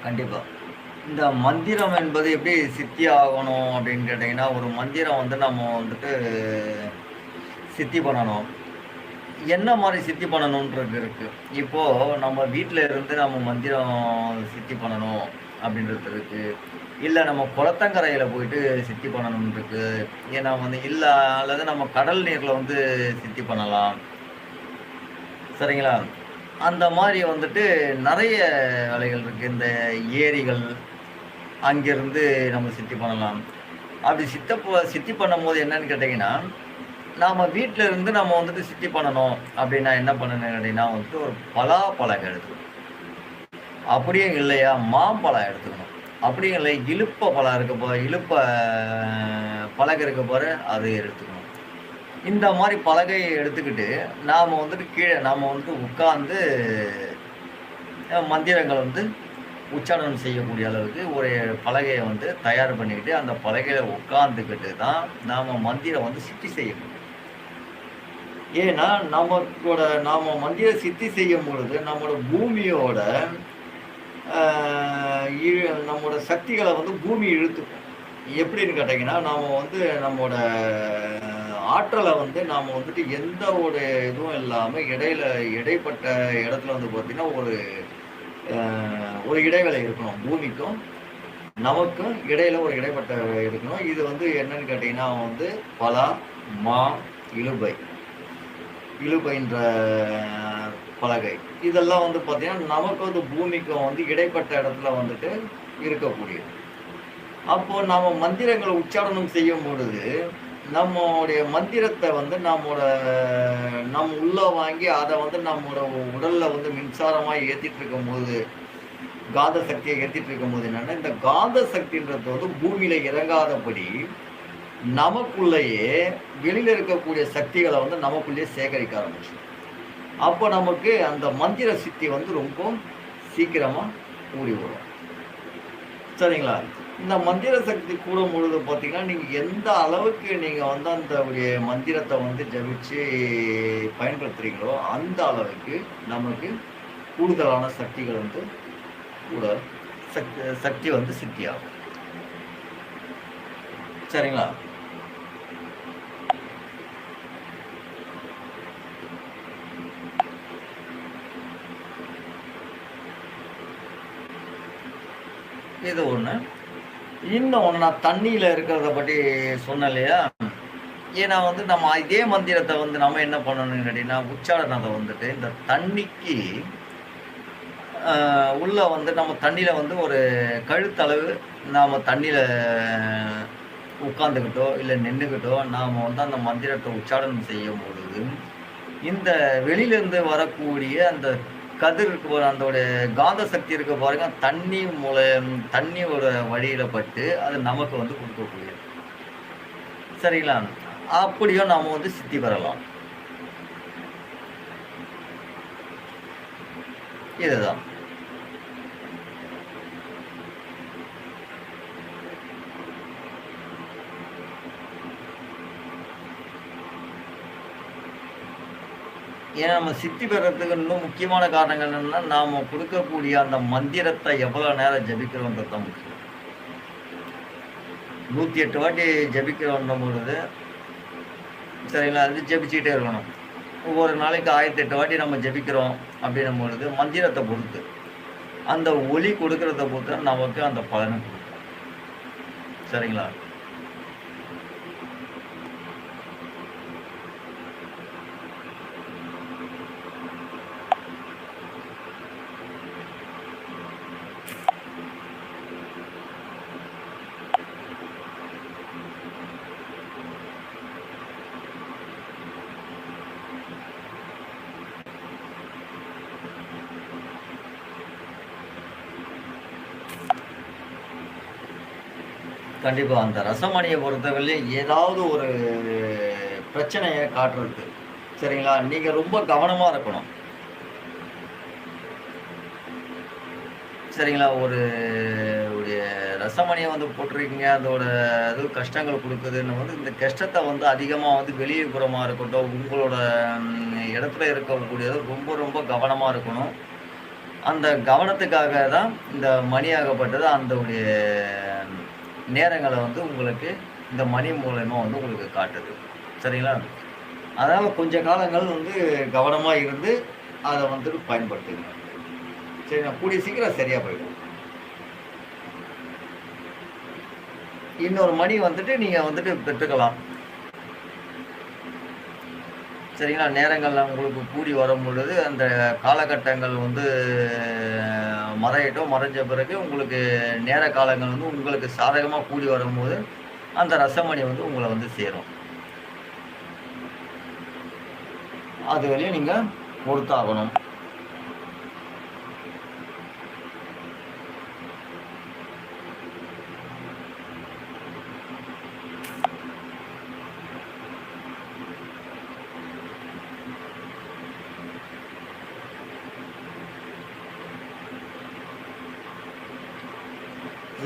கண்டிப்பாக இந்த மந்திரம் என்பது எப்படி சித்தி ஆகணும் அப்படின்னு கேட்டிங்கன்னா, ஒரு மந்திரம் வந்து நம்ம வந்துட்டு சித்தி பண்ணணும். என்ன மாதிரி சித்தி பண்ணணுன்றது இருக்குது. இப்போது நம்ம வீட்டில் இருந்து நம்ம மந்திரம் சித்தி பண்ணணும் அப்படின்றது இருக்குது. இல்லை நம்ம குளத்தங்கரையில் போயிட்டு சித்தி பண்ணணும்னு இருக்குது. ஏன்னா வந்து இல்லை அல்லது நம்ம கடல் நீரில் வந்து சித்தி பண்ணலாம். சரிங்களா? அந்த மாதிரி வந்துட்டு நிறைய வேலைகள் இருக்குது. இந்த ஏரிகள் அங்கேருந்து நம்ம சித்தி பண்ணலாம். அப்படி சித்தி பண்ணும்போது என்னன்னு கேட்டிங்கன்னா, நாம் வீட்டில் இருந்து நம்ம வந்துட்டு சித்தி பண்ணணும் அப்படின்னா என்ன பண்ணணும் கேட்டிங்கன்னா வந்துட்டு ஒரு பலாப்பழம் எடுத்துக்கணும். அப்படியும் இல்லையா மாம்பழம் எடுத்துக்கணும். அப்படியும் இல்லை இழுப்ப பழம் இருக்க இழுப்ப பலகை இருக்க பாரு அது எடுத்துக்கணும். இந்த மாதிரி பலகையை எடுத்துக்கிட்டு நாம் வந்துட்டு கீழே நாம் வந்துட்டு உட்கார்ந்து மந்திரங்கள் வந்து உச்சாரணம் செய்யக்கூடிய அளவுக்கு ஒரு பலகையை வந்து தயார் பண்ணிக்கிட்டு அந்த பலகையில் உட்கார்ந்துக்கிட்டு தான் நாம் மந்திரம் வந்து சித்தி செய்யணும். ஏன்னா நாம் மந்திர சித்தி செய்யும் பொழுது நம்மளோட பூமியோட நம்மளோட சக்திகளை வந்து பூமி இழுத்துக்கும். எப்படின்னு கேட்டிங்கன்னா, நாம் வந்து நம்மளோட ஆற்றலை வந்து நாம் வந்துட்டு எந்த ஒரு இதுவும் இல்லாமல் இடைப்பட்ட இடத்துல வந்து பார்த்திங்கன்னா ஒரு இடைவேளை இருக்கணும். பூமிக்கும் நமக்கும் இடையில ஒரு இடைப்பட்ட இருக்கணும். இது வந்து என்னன்னு கேட்டிங்கன்னா வந்து பலா, மா, இழுபைன்ற பலகை இதெல்லாம் வந்து பார்த்திங்கன்னா நமக்கு வந்து பூமிக்கும் வந்து இடைப்பட்ட இடத்துல வந்துட்டு இருக்கக்கூடியது. அப்போது நாம் மந்திரங்களை உச்சாரணம் செய்யும் பொழுது நம்மளுடைய மந்திரத்தை வந்து நம்ம உள்ளே வாங்கி அதை வந்து நம்மளோட உடலில் வந்து மின்சாரமாக ஏற்றிட்டு இருக்கும்போது, காந்த சக்தியை ஏற்றிட்டு இருக்கும்போது என்னென்னா இந்த காந்த சக்தின்றது வந்து பூமியில் இறங்காதபடி நமக்குள்ளேயே வெளியில் இருக்கக்கூடிய சக்திகளை வந்து நமக்குள்ளேயே சேகரிக்க ஆரம்பிச்சு. அப்போ நமக்கு அந்த மந்திர சித்தி வந்து ரொம்ப சீக்கிரமாக கூடி வரும். சரிங்களா? இந்த மந்திர சக்தி கூடும் பொழுது பார்த்தீங்கன்னா, நீங்கள் எந்த அளவுக்கு நீங்கள் வந்து அந்த மந்திரத்தை வந்து ஜபிச்சு பயன்படுத்துகிறீங்களோ அந்த அளவுக்கு நமக்கு கூடுதலான சக்திகள் வந்து கூட சக்தி வந்து சித்தியாகும். சரிங்களா? இது ஒன்று. இன்னொன்று நான் தண்ணியில் இருக்கிறத பற்றி சொன்னேன் இல்லையா? ஏன்னா வந்து நம்ம இதே மந்திரத்தை வந்து நம்ம என்ன பண்ணணும்னு கேட்டிங்கன்னா, உச்சாரணத்தை வந்துட்டு இந்த தண்ணிக்கு உள்ளே வந்து நம்ம தண்ணியில் வந்து ஒரு கழுத்தளவு நாம் தண்ணியில் உட்காந்துக்கிட்டோ இல்லை நின்றுக்கிட்டோ நாம் வந்து அந்த மந்திரத்தை உச்சாரணம் செய்யும் பொழுது இந்த வெளியிலேருந்து வரக்கூடிய அந்த கதிர் இருக்கு, அதோடைய காந்த சக்தி இருக்க பாருங்க, தண்ணியோட வழியில பட்டு அது நமக்கு வந்து கொடுக்கக்கூடியது. சரிங்களா? அப்படியும் நாம வந்து சித்தி பெறலாம். இதுதான். ஏன்னா நம்ம சித்தி பெறத்துக்கு இன்னும் முக்கியமான காரணங்கள் என்னன்னா, நாம கொடுக்கக்கூடிய அந்த மந்திரத்தை எவ்வளவு நேரம் ஜபிக்கிறோன்றது தான் முக்கியம். 108 வாட்டி ஜபிக்கிறோன்னும் பொழுது, சரிங்களா, அது ஜபிச்சுக்கிட்டே இருக்கணும். ஒவ்வொரு நாளைக்கு 1008 வாட்டி நம்ம ஜபிக்கிறோம் அப்படின்னும் பொழுது, மந்திரத்தை பொறுத்து அந்த ஒலி கொடுக்கறத பொறுத்து நமக்கு அந்த பலனை கொடுக்கும். சரிங்களா? கண்டிப்பா அந்த ரசமணியை பொறுத்தவரையிலும் ஏதாவது ஒரு பிரச்சனையை காட்டுறது. சரிங்களா? நீங்க ரொம்ப கவனமா இருக்கணும். சரிங்களா? ஒரு ரசமணியை வந்து போட்டிருக்கீங்க, அதோட இது கஷ்டங்கள் கொடுக்குதுன்னு வந்து இந்த கஷ்டத்தை வந்து அதிகமாக வந்து வெளிப்புறமாக இருக்கட்டும், உங்களோட இடத்துல இருக்கக்கூடியது ரொம்ப ரொம்ப கவனமாக இருக்கணும். அந்த கவனத்துக்காக தான் இந்த மணியாகப்பட்டது அந்த நேரங்களை வந்து உங்களுக்கு இந்த மணி மூலமா வந்து உங்களுக்கு காட்டுது. சரிங்களா? அதனால் கொஞ்ச காலங்கள் வந்து கவனமாக இருந்து அதை வந்துட்டு பயன்படுத்துங்க. சரிங்களா? கூடிய சீக்கிரம் சரியாக போயிடும். இன்னொரு மணி வந்துட்டு நீங்கள் வந்துட்டு பெற்றுக்கலாம். சரிங்களா? நேரங்கள் உங்களுக்கு கூடி வரும் பொழுது அந்த காலகட்டங்கள் வந்து மறைஞ்ச பிறகு உங்களுக்கு நேர காலங்கள் வந்து உங்களுக்கு சாதகமாக கூடி வரும்போது அந்த ரசமணி வந்து உங்களை வந்து சேரும். அது வரையும் நீங்கள் பொறுத்தாகணும்.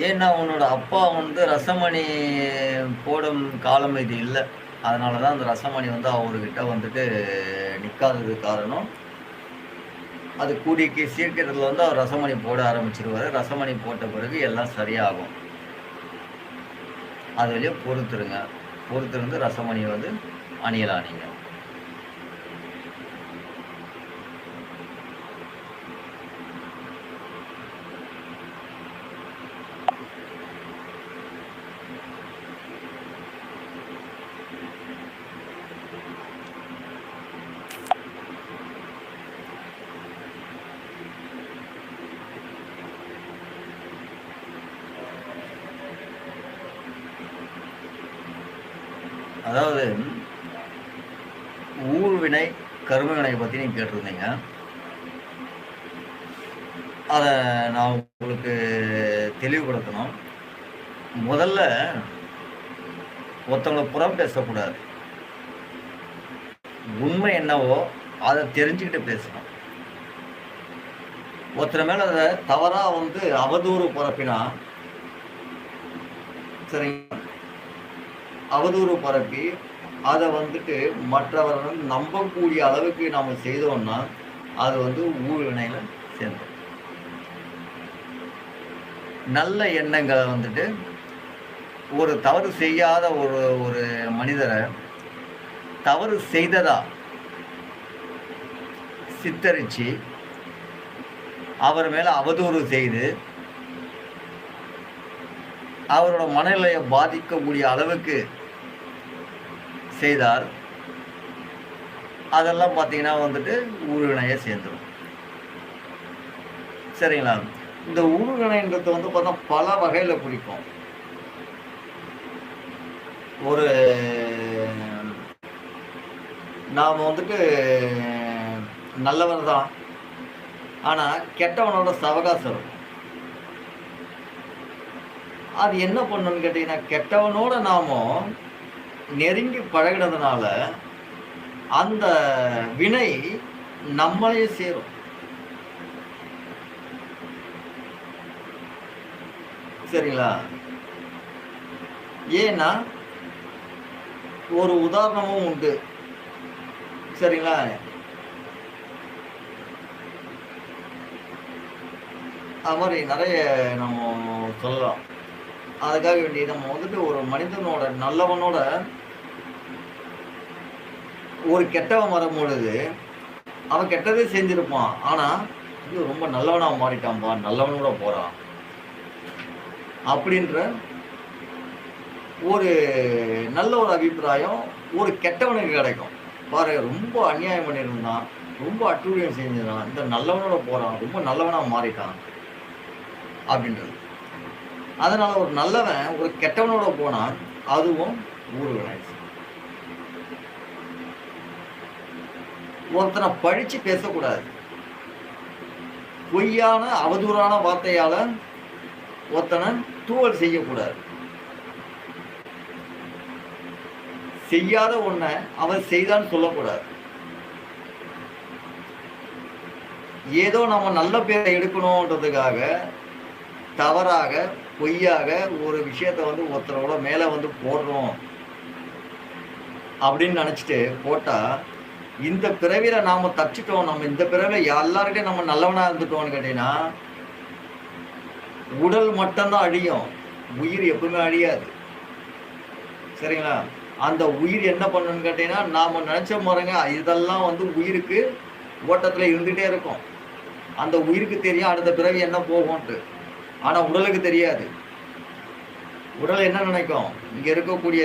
ஏன்னா உன்னோட அப்பா வந்து ரசமணி போடும் காலம் இது இல்லை. அதனால தான் அந்த ரசமணி வந்து அவர்கிட்ட வந்துட்டு நிற்காதது காரணம். அது கூடிக்கு சீக்கிரத்தில் வந்து அவர் ரசமணி போட ஆரம்பிச்சிருவாரு. ரசமணி போட்ட பிறகு எல்லாம் சரியாகும். அது வழியே பொறுத்திருந்து ரசமணியை வந்து அணியலாம் நீங்கள். அதாவது ஊழ்வினை கருமவினை பற்றி நீங்கள் கேட்டிருந்தீங்க. அதை நான் உங்களுக்கு தெளிவுபடுத்தணும். முதல்ல ஒருத்தவங்களை புறம் பேசக்கூடாது. உண்மை என்னவோ அதை தெரிஞ்சுக்கிட்டு பேசணும். ஒருத்தர் மேலே அதை தவறாக வந்து அவதூறு பரப்பினா, சரிங்க, அவதூறு பரப்பி அதை வந்துட்டு மற்றவர்கள் நம்பக்கூடிய அளவுக்கு நாம் செய்தோம்னா அது வந்து ஊழ்வினையில சேர்ந்தோம். நல்ல எண்ணங்களை வந்துட்டு ஒரு தவறு செய்யாத ஒரு மனிதரை தவறு செய்ததா சித்தரிச்சு அவர் மேல அவதூறு செய்து அவரோட மனநிலையை பாதிக்கக்கூடிய அளவுக்கு செய்தார். அதெல்லாம் பார்த்தீங்கன்னா வந்துட்டு ஊழ்வினையை சேர்ந்துடும். சரிங்களா? இந்த ஊழ்வினைன்றது வந்து பார்த்தா பல வகையில் பிடிக்கும். நாம் வந்துட்டு நல்லவர் தான், ஆனால் கெட்டவனோட சவகாசம் இருக்கும். அது என்ன பண்ணுன்னு கேட்டிங்கன்னா, கெட்டவனோட நாம் நெருங்கி பழகினதுனால அந்த வினை நம்மளையே சேரும். சரிங்களா? ஏன்னா ஒரு உதாரணமும் உண்டு. சரிங்களா? அது மாதிரி நிறைய நம்ம சொல்லலாம். அதுக்காக வேண்டி நம்ம வந்துட்டு ஒரு மனிதனோட நல்லவனோட ஒரு கெட்டவன் வரும்பொழுது அவன் கெட்டதே செஞ்சிருப்பான், ஆனால் இது ரொம்ப நல்லவனா மாறிட்டான்பா, நல்லவனோட போகிறான் அப்படின்ற ஒரு நல்ல ஒரு அபிப்பிராயம் ஒரு கெட்டவனுக்கு கிடைக்கும். பாரு, ரொம்ப அநியாயம் பண்ணியிருந்தான், ரொம்ப அட்டூழியம் செஞ்சிருந்தான், இந்த நல்லவனோட போகிறான், ரொம்ப நல்லவனாக மாறிட்டான் அப்படின்றது. அதனால் ஒரு நல்லவன் ஒரு கெட்டவனோட போனால் அதுவும் ஊர்வனாயிடுச்சு. ஒருத்தனை பழிச்சு பேசக்கூடாது. பொய்யான அவதூறான வார்த்தையால் ஒருத்தனை தூவல் செய்யக்கூடாது. செய்யாத ஒன்றை அவன் செய்தான்னு சொல்லக்கூடாது. ஏதோ நம்ம நல்ல பேரை எடுக்கணுன்றதுக்காக தவறாக பொய்யாக ஒரு விஷயத்த ஒருத்தரோட மேலே போடுறோம் அப்படின்னு நினச்சிட்டு போட்டால், இந்த பிறவியில் நாம் தப்பிச்சிட்டோம், நம்ம இந்த பிறவியில் எல்லாருக்கிட்டையும் நம்ம நல்லவனாக இருந்துட்டோம்னு கேட்டீங்கன்னா, உடல் மட்டும்தான் அழியும், உயிர் எப்பவுமே அழியாது. சரிங்களா? அந்த உயிர் என்ன பண்ணணும்னு கேட்டீங்கன்னா, நாம் நினச்ச பாருங்க, இதெல்லாம் உயிருக்கு ஓட்டத்தில் இருந்துகிட்டே இருக்கும். அந்த உயிருக்கு தெரியும் அடுத்த பிறவி என்ன போகும்ட்டு. ஆனால் உடலுக்கு தெரியாது. உடல் என்ன நினைக்கும், இங்கே இருக்கக்கூடிய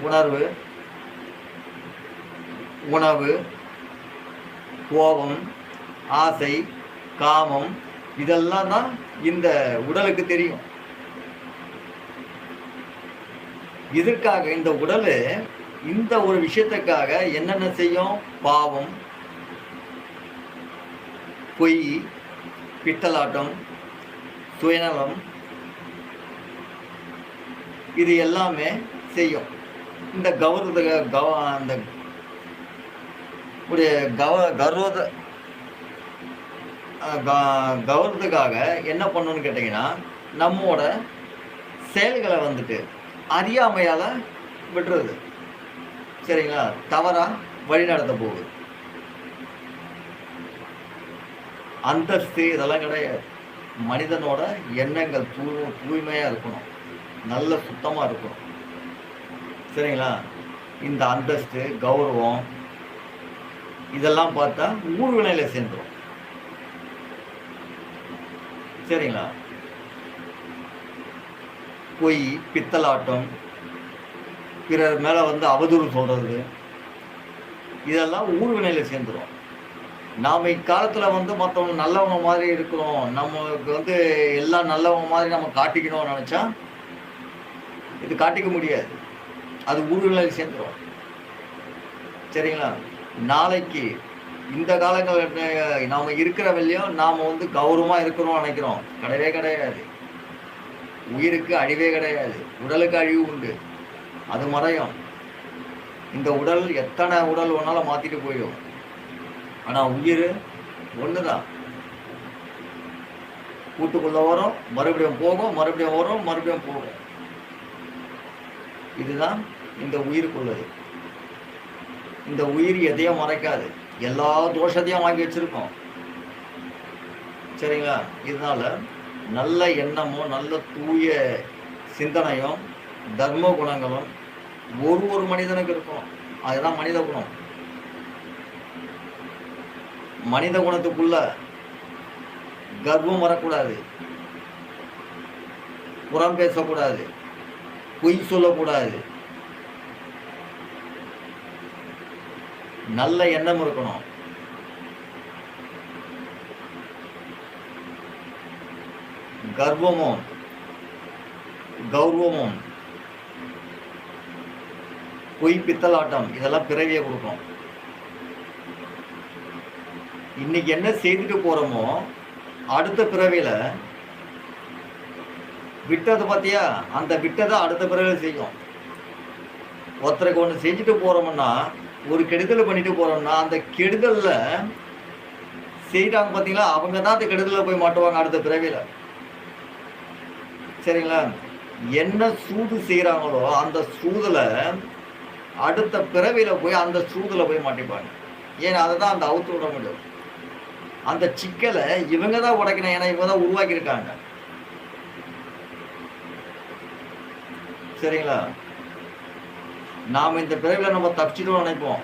உணர்வு, உணவு, கோபம், ஆசை, காமம், இதெல்லாம் தான் இந்த உடலுக்கு தெரியும். இதற்காக இந்த உடல் இந்த ஒரு விஷயத்துக்காக என்னென்ன செய்யும்? பாவம், பொய், பித்தலாட்டம், சுயநலம், இது எல்லாமே செய்யும். இந்த அந்த கௌரவத்துக்காக என்ன பண்ணணும்னு கேட்டிங்கன்னா, நம்மோட செயல்களை அறியாமையால் விட்டுறது. சரிங்களா? தவறாக வழி நடத்த போகுது. அந்தஸ்து இதெல்லாம் கிடையாது. மனிதனோட எண்ணங்கள் தூய்மையாக இருக்கணும், நல்ல சுத்தமாக இருக்கணும். சரிங்களா? இந்த அந்தஸ்து, கௌரவம் இதெல்லாம் பார்த்தா ஊழ்வினையில் சேர்ந்துடும். சரிங்களா? பொய், பித்தலாட்டம், பிறர் மேலே அவதூறு சொல்கிறது, இதெல்லாம் ஊழ்வினையில் சேர்ந்துடும். நாம் இக்காலத்தில் மற்றவங்க நல்லவங்க மாதிரி இருக்கிறோம், நமக்கு எல்லாம் நல்லவங்க மாதிரி நம்ம காட்டிக்கணும்னு நினச்சா இது காட்டிக்க முடியாது. அது ஊழ்வினையில் சேர்ந்துடும். சரிங்களா? நாளைக்கு இந்த காலங்கள் நாம் இருக்கிற வரையும் நாம் கௌரவமாக இருக்கிறோம்னு நினைக்கிறோம். கிடையவே கிடையாது. உயிருக்கு அழிவே கிடையாது, உடலுக்கு அழிவு உண்டு, அது மறையும். இந்த உடல் எத்தனை உடல் வேணாலும் மாற்றிட்டு போயிடும், ஆனால் உயிர் ஒன்று தான். கூட்டுக்குள்ளே வரும், மறுபடியும் போகும், மறுபடியும் வரும், மறுபடியும் போகும். இதுதான் இந்த உயிருக்குள்ளது. இந்த உயிர் எதையும் மறைக்காது, எல்லா தோஷத்தையும் வாங்கி வச்சிருக்கோம். சரிங்களா? இதனால நல்ல எண்ணமும் நல்ல தூய சிந்தனையும் தர்ம குணங்களும் ஒரு மனிதனுக்கு இருக்கும். அதுதான் மனித குணம். மனித குணத்துக்குள்ள கர்வம் வரக்கூடாது, புறம் பேசக்கூடாது, பொய் சொல்லக்கூடாது, நல்ல எண்ணம் இருக்கணும். கர்வமும் கௌரவமும் பொய், பித்தலாட்டம் இதெல்லாம் பிறவியை கொடுக்கும். இன்னைக்கு என்ன செய்துட்டு போறோமோ அடுத்த பிறவியில விட்டது பார்த்தியா, அந்த விட்டதை அடுத்த பிறவியில செய்யும். ஒருத்தருக்கு ஒன்று செஞ்சுட்டு போறோம்னா, ஒரு கெடுதல் பண்ணிட்டு போறோம்னா, அந்த கெடுதல்ல செய்யறாங்க பார்த்தீங்களா, அவங்க தான் அந்த கெடுதலில் போய் மாட்டுவாங்க அடுத்த பிறவியில. சரிங்களா? என்ன சூது செய்யறாங்களோ அந்த சூதுல அடுத்த பிறவியில போய் அந்த சூதுல போய் மாட்டிப்பாங்க. ஏன்னா அதை தான் அந்த அவுத்து விட முடியும். அந்த சிக்கலை இவங்க தான் உடைக்கணும். ஏன்னா இவங்க தான் உருவாக்கி இருக்காங்க. சரிங்களா? நாம இந்த பிறவில நம்ம தப்பிச்சிட்டோம் நினைப்போம்.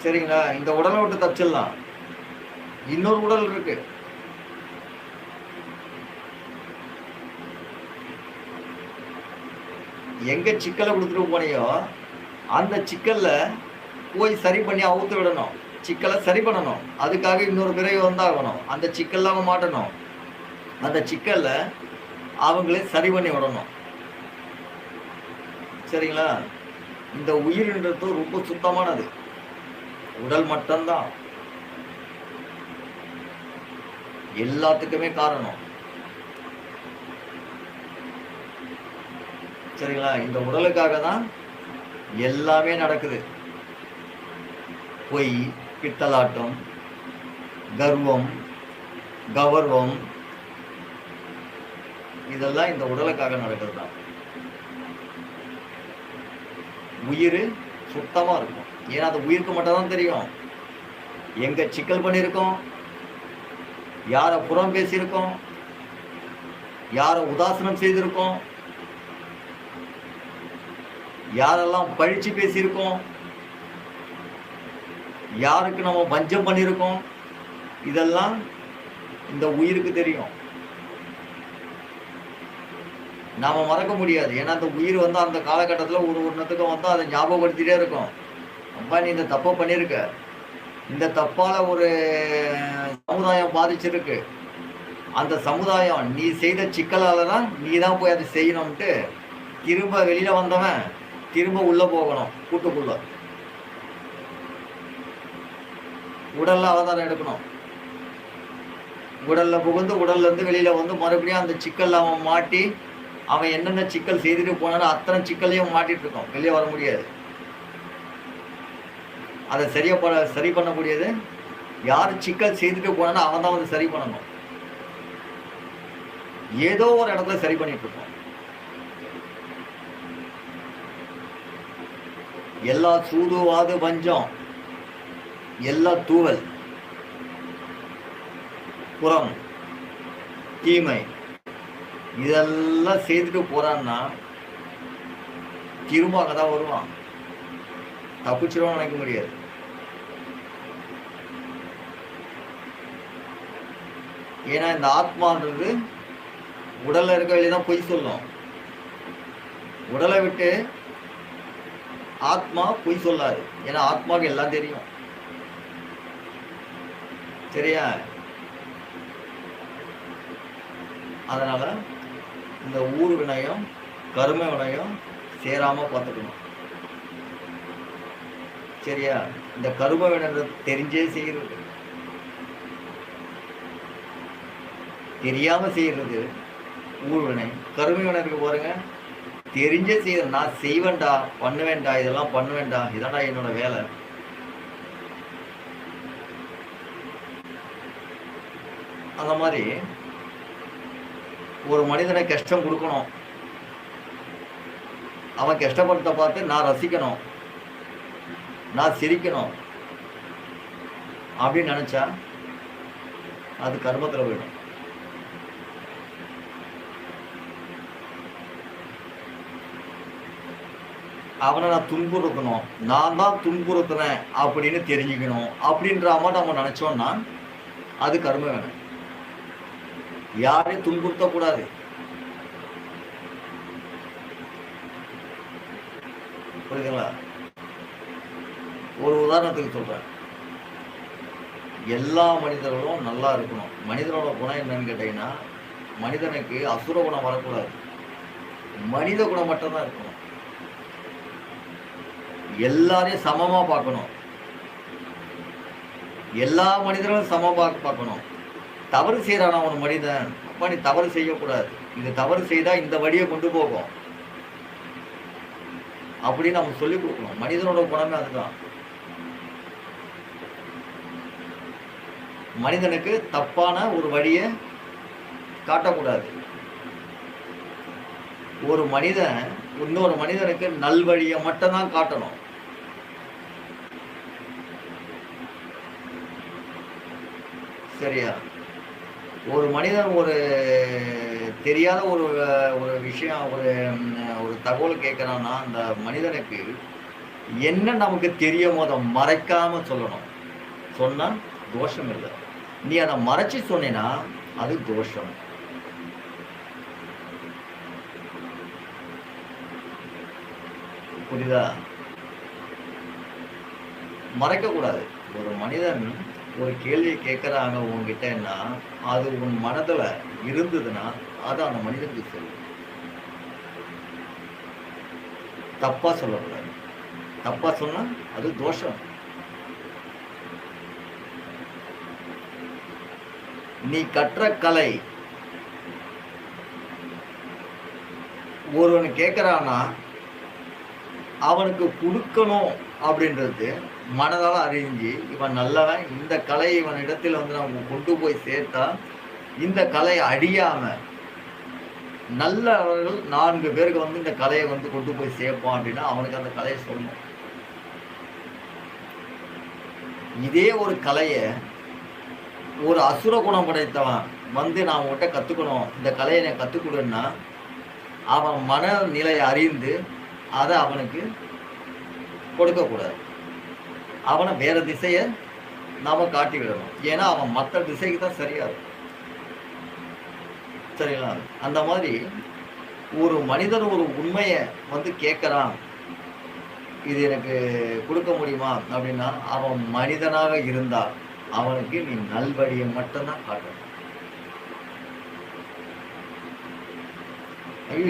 சரிங்களா? இந்த உடலை விட்டு தப்பிச்சிடலாம். இன்னொரு உடல் இருக்கு. எங்க சிக்கலை கொடுத்துட்டு போனியோ அந்த சிக்கல்ல போய் சரி பண்ணி அவுத்து விடணும். சிக்கலை சரி பண்ணணும். அதுக்காக இன்னொரு பிறவி வந்தாகணும். அந்த சிக்கல்ல அவங்க மாட்டணும். அந்த சிக்கல்ல அவங்களே சரி பண்ணி விடணும். சரிங்களா? இந்த உயிர்ன்றது ரொம்ப சுத்தமானது. உடல் மட்டும்தான் எல்லாத்துக்குமே காரணம். சரிங்களா? இந்த உடலுக்காக தான் எல்லாமே நடக்குது. பொய், பித்தலாட்டம், கர்வம், கௌரவம் இதெல்லாம் இந்த உடலுக்காக நடக்கிறது தான். உயிர் சுத்தமா இருக்கும். ஏன்னா அது உயிருக்கு மட்டும் தான் தெரியும் எங்க சிக்கல் பண்ணியிருக்கோம், யாரை புறம் பேசியிருக்கோம், யாரை உதாசனம் செய்திருக்கோம், யாரெல்லாம் பழிச்சு பேசியிருக்கோம், யாருக்கு நம்ம வஞ்சம் பண்ணியிருக்கோம், இதெல்லாம் இந்த உயிருக்கு தெரியும். நாம மறக்க முடியாது. ஏன்னா அந்த உயிர் வந்து அந்த காலகட்டத்தில் ஒரு ஒன்றுத்துக்கும் வந்து அதை ஞாபகப்படுத்திட்டே இருக்கும். அப்பா நீ இந்த தப்பை பண்ணியிருக்க, இந்த தப்பால ஒரு சமுதாயம் பாதிச்சிருக்கு, அந்த சமுதாயம் நீ செய்த சிக்கலால தான் நீ தான் போய் அதை செய்யணும்ட்டு திரும்ப வெளியில வந்தவன் திரும்ப உள்ள போகணும். கூட்டுக்குள்ள உடல்ல அவதாரம் எடுக்கணும். உடல்ல புகுந்து உடல்ல இருந்து வெளியில வந்து மறுபடியும் அந்த சிக்கல் அவன் மாட்டி அவன் என்னென்ன சிக்கல் செய்துட்டு போனாலும் அத்தனை சிக்கலையும் மாட்டிட்டு இருக்கோம். வெளியே வர முடியாது. அதை சரி பண்ண முடியாது. யார் சிக்கல் செய்துட்டு போனாலும் அவன் தான் வந்து சரி பண்ணணும். ஏதோ ஒரு இடத்துல சரி பண்ணிட்டு இருக்கோம். எல்லா சூதுவாது வஞ்சம், எல்லா தூவல், புறம், தீமை இதெல்லாம் செய்துட்டு போறான்னா திரும்ப அங்கதான் வருவான். தப்பிச்சிருவான் நினைக்க முடியாது. ஏன்னா இந்த ஆத்மான்றது உடல்ல இருக்க வெளியதான் பொய் சொல்லும். உடலை விட்டு ஆத்மா பொய் சொல்லாது. ஏன்னா ஆத்மாவுக்கு எல்லாம் தெரியும். சரியா? அதனால இந்த ஊர் வினயம் கரும வினயம் சேராம பார்த்துக்கணும். சரியா? இந்த கரும வினயம் தெரிஞ்சே செய்யறது, தெரியாம செய்யறது ஊர் வினை. கரும வினருக்கு பாருங்க, தெரிஞ்சே செய்யறது. நான் செய்வேண்டா, பண்ணுவேண்டா, இதெல்லாம் பண்ணுவேண்டா, இதான்டா என்னோட வேலை. அந்த மாதிரி ஒரு மனிதனை கஷ்டம் கொடுக்கணும், அவன் கஷ்டப்படுத்த பார்த்து நான் ரசிக்கணும், நான் சிரிக்கணும் அப்படின்னு நினைச்சா அது கர்மத்தில் போயிடும். அவனை நான் துன்புறுத்தணும், நான் தான் துன்புறுத்துறேன் அப்படின்னு தெரிஞ்சுக்கணும் அப்படின்ற மாதிரி நம்ம நினைச்சோம்னா அது கர்ம வேணும். யாரையும் துன்புறுத்தக்கூடாது. புரியுதுங்களா? ஒரு உதாரணத்துக்கு சொல்றேன். எல்லா மனிதர்களும் நல்லா இருக்கணும். மனிதனோட குணம் என்னன்னு கேட்டீங்கன்னா, மனிதனுக்கு அசுர குணம் வரக்கூடாது. மனித குணம் மட்டும்தான் இருக்கணும். எல்லாரையும் சமமா பார்க்கணும். எல்லா மனிதர்களும் சமமா பார்க்கணும். தவறு செய்யறானா ஒரு மனிதன், அப்பா நீ தவறு செய்யக்கூடாது, இது தவறு செய்தா இந்த வழியை கொண்டு போகும் அப்படின்னு நம்ம சொல்லிக் கொடுக்கணும். மனிதனோட குணமே அதுதான். மனிதனுக்கு தப்பான ஒரு வழியை காட்டக்கூடாது. ஒரு மனிதன் இன்னொரு மனிதனுக்கு நல்வழியை மட்டும்தான் காட்டணும். சரியா? ஒரு மனிதன் ஒரு தெரியாத ஒரு ஒரு விஷயம், ஒரு தகவல் கேட்கிறான்னா அந்த மனிதனுக்கு என்ன நமக்கு தெரியுமோ அதை மறைக்காம சொல்லணும். சொன்னா தோஷம் இல்லை. நீ அதை மறைச்சு சொன்னா அது தோஷம். புரியுதா? மறைக்க கூடாது. ஒரு மனிதன் ஒரு கேள்வி கேட்கறாங்க உங்ககிட்டன்னா அது உன் மனதுல இருந்ததுன்னா அது அந்த மனிதனுக்கு சொல்லு. தப்பா சொல்லக்கூடாது. தப்பா சொன்னா அது தோஷம். நீ கற்ற கலை ஒருவன் கேட்கிறான்னா அவனுக்கு கொடுக்கணும் அப்படின்றது மனதால அறிஞ்சு இவன் நல்லவன், இந்த கலை இவன் இடத்துல வந்து நம்ம கொண்டு போய் சேர்த்தா இந்த கலை அழியாம நல்லவர்கள் 4 பேருக்கு வந்து இந்த கலையை வந்து கொண்டு போய் சேர்ப்பான் அப்படின்னா அவனுக்கு அந்த கலையை சொல்லணும். இதே ஒரு கலையை ஒரு அசுர குணம் படைத்தவன் வந்து நான் உங்ககிட்ட கற்றுக்கணும், இந்த கலையை நான் கற்றுக்கொடுன்னா அவன் மனநிலையை அறிந்து அதை அவனுக்கு கொடுக்கக்கூடாது. அவனை வேற திசையை நாம காட்டி விடணும். ஏன்னா அவன் மற்ற திசைக்கு தான் சரியா இருக்கும். சரிங்களா? அந்த மாதிரி ஒரு மனிதன் ஒரு உண்மையை வந்து கேட்கறான், இது எனக்கு கொடுக்க முடியுமா அப்படின்னா அவன் மனிதனாக இருந்தால் அவனுக்கு நீ நல்வழியை மட்டும்தான் காட்டணும்.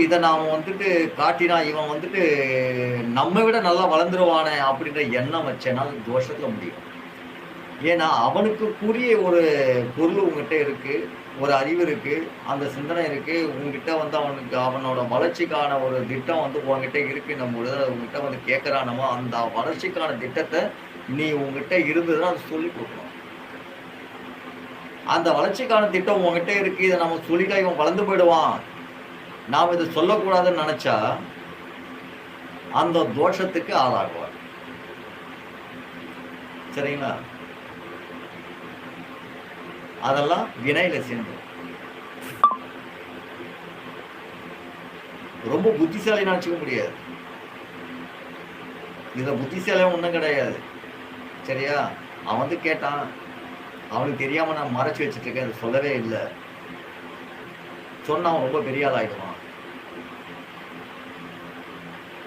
இதை நாம வந்துட்டு காட்டினா இவன் வந்துட்டு நம்ம விட நல்லா வளர்ந்துருவானே அப்படின்ற எண்ணம் வச்சேனால் தோஷத்துல முடியும். ஏன்னா அவனுக்கு கூறிய ஒரு பொருள் உங்ககிட்ட இருக்கு, ஒரு அறிவு இருக்கு, அந்த சிந்தனை இருக்கு, உங்ககிட்ட வந்து அவனுக்கு அவனோட வளர்ச்சிக்கான ஒரு திட்டம் வந்து உங்ககிட்ட இருக்கு. நம்ம உங்ககிட்ட வந்து கேட்கறானமோ அந்த வளர்ச்சிக்கான திட்டத்தை நீ உங்ககிட்ட இருந்ததுன்னா அதை சொல்லி கொடுக்கணும். அந்த வளர்ச்சிக்கான திட்டம் உங்ககிட்ட இருக்கு, இதை நம்ம சொல்லிட்டா இவன் வளர்ந்து போயிடுவான், நாம் இதை சொல்லக்கூடாதுன்னு நினைச்சா அந்த தோஷத்துக்கு ஆளாகுவார். சரிங்களா? அதெல்லாம் வினையில சேர்ந்து ரொம்ப புத்திசாலி நினைச்சுக்க முடியாது. இத புத்திசாலியும் ஒண்ணும் கிடையாது. சரியா? அவன் வந்து கேட்டான், அவனுக்கு தெரியாம நான் மறைச்சு வச்சுட்டு இருக்கேன், அதை சொல்லவே இல்லை சொன்னா அவன் ரொம்ப பெரிய ஆள் ஆயிடுவான்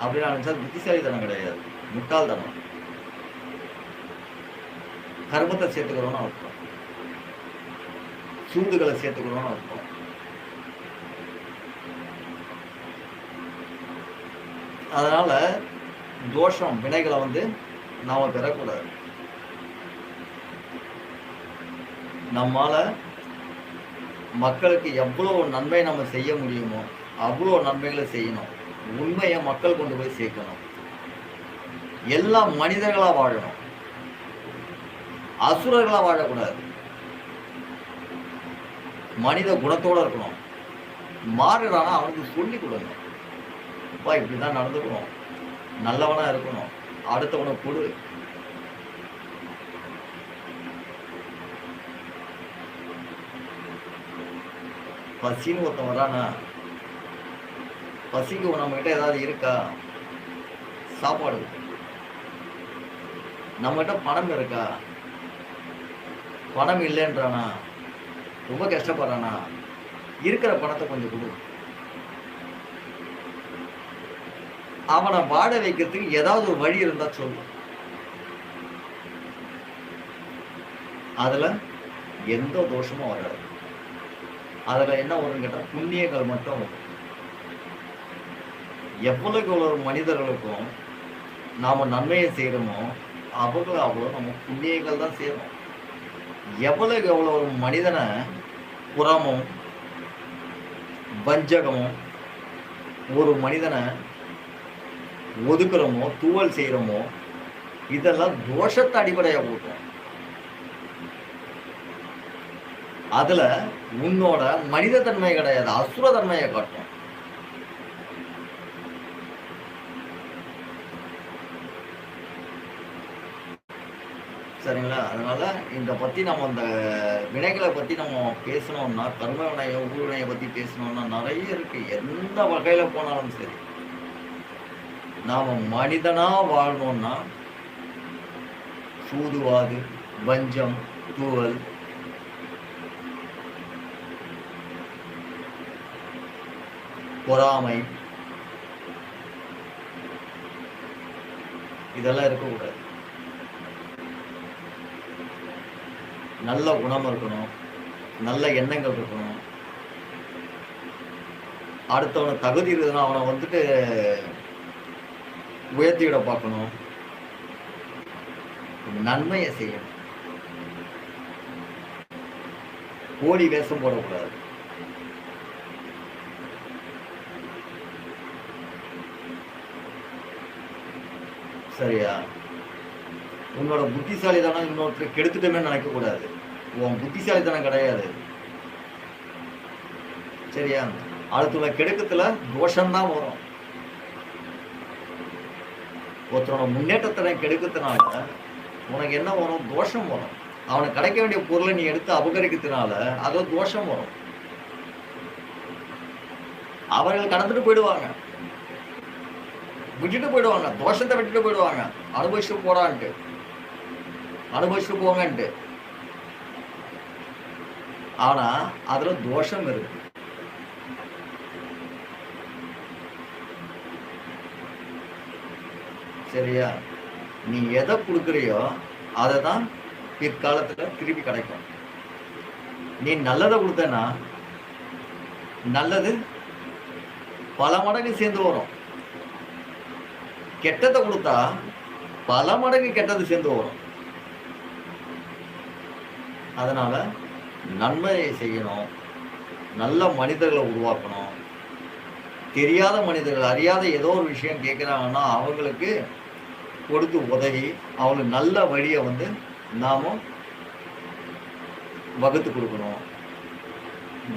அப்படின்னு நினைச்சா புத்திசாலித்தனம் கிடையாது, முட்டாள்தனம். கர்மத்தை சேர்த்துக்கிறோம்னு அர்த்தம், சூதுகளை சேர்த்துக்கிறோம்னு அர்த்தம். அதனால தோஷம் வினைகளை வந்து நாம பெறக்கூடாது. நம்மால மக்களுக்கு எவ்வளவு நன்மை நம்ம செய்ய முடியுமோ அவ்வளோ நன்மைகளை செய்யணும். உண்மையை மக்கள் கொண்டு போய் சேர்க்கணும். எல்லா மனிதர்களா வாழணும், அசுரர்களா வாழக்கூடாது. மனித குணத்தோட இருக்கணும். மாறுறானா அவனுக்கு சொல்லி கொடுங்க, அப்பா இப்படிதான் நடந்துக்கணும், நல்லவனா இருக்கணும், அடுத்தவனை கொடு. பசின்னு ஒருத்தன் வரானா, பசிக்கு நம்ம கிட்ட ஏதாவது இருக்கா? சாப்பாடு. நம்ம கிட்ட பணம் இருக்கா? பணம் இல்லைன்றானா, ரொம்ப கஷ்டப்படுறானா, இருக்கிற பணத்தை கொஞ்சம் கொடு. அவனை வாழ வைக்கிறதுக்கு ஏதாவது ஒரு வழி இருந்தா சொல்லு. அதுல எந்த தோஷமும் வராது. அதுல என்ன வரும்னு கேட்டா புண்ணியங்கள் மட்டும் வரும். எவ்வளவுக்கு எவ்வளவு மனிதர்களுக்கும் நாம நன்மையை செய்யறோமோ அவ்வளோ நம்ம புண்ணியங்கள் தான் செய்யறோம். எவ்வளவுக்கு எவ்வளவு ஒரு மனிதனை புறமும் வஞ்சகமும் ஒரு மனிதனை ஒதுக்குறோமோ தூவல் செய்யறோமோ இதெல்லாம் தோஷத்தை அடிப்படையாக போட்டோம். அதுல உன்னோட மனித தன்மை கிடையாது, அசுர தன்மையை காட்டும். சரிங்களா? அதனால இந்த பத்தி நம்ம இந்த வினைகளை பத்தி நம்ம பேசணும்னா, கர்ம வினையை ஊழ்வினையை பத்தி பேசணும்னா நிறைய இருக்கு. எந்த வகையில போனாலும் சரி, நாம மனிதனா வாழணும்னா சூதுவாது, வஞ்சம், தூவல், பொறாமை இதெல்லாம் இருக்கக்கூடாது. நல்ல குணம் இருக்கணும், நல்ல எண்ணங்கள் இருக்கணும். அடுத்தவனை தகுதி இருக்குதுன்னா அவனை வந்துட்டு உயர்த்திவிட பார்க்கணும், நன்மையை செய்யணும், கோடி வேஷம் போடக்கூடாது. சரியா? உன்னோட புத்திசாலித்தனம் இன்னொருத்தர் கெடுத்துட்டோமே நினைக்க கூடாது. உன் புத்திசாலித்தனம் கிடையாது. சரியா? அடுத்த கெடுக்கத்துல தோஷம்தான் வரும். ஒருத்தரோட முன்னேற்றத்தை கெடுக்கிறதுனால உனக்கு என்ன வரும்? தோஷம் வரும். அவனுக்கு கிடைக்க வேண்டிய பொருளை நீ எடுத்து அபகரிக்கிறதுனால அதோ தோஷம் வரும். அவர்கள் கடந்துட்டு போயிடுவாங்க, விட்டுட்டு போயிடுவாங்க, தோஷத்தை விட்டுட்டு போயிடுவாங்க. அனுபவிச்சுட்டு போடான்ட்டு, அனுபவிச்சுட்டு போங்கன்ட்டு. ஆனா அதுல தோஷம் இருக்கு. சரியா? நீ எதை கொடுக்குறியோ அதை தான் பிற்காலத்துல திருப்பி கிடைக்கும். நீ நல்லதை கொடுத்தனா நல்லது பல மடங்கு சேர்ந்து வரும். கெட்டதை கொடுத்தா பல மடங்கு கெட்டது சேர்ந்து வரும். அதனால நன்மையை செய்யணும், நல்ல மனிதர்களை உருவாக்கணும். தெரியாத மனிதர்கள், அறியாத ஏதோ ஒரு விஷயம் கேட்குறாங்கன்னா அவங்களுக்கு கொடுத்து உதவி, அவங்களுக்கு நல்ல வழியை வந்து நாம வகுத்து கொடுக்கணும்.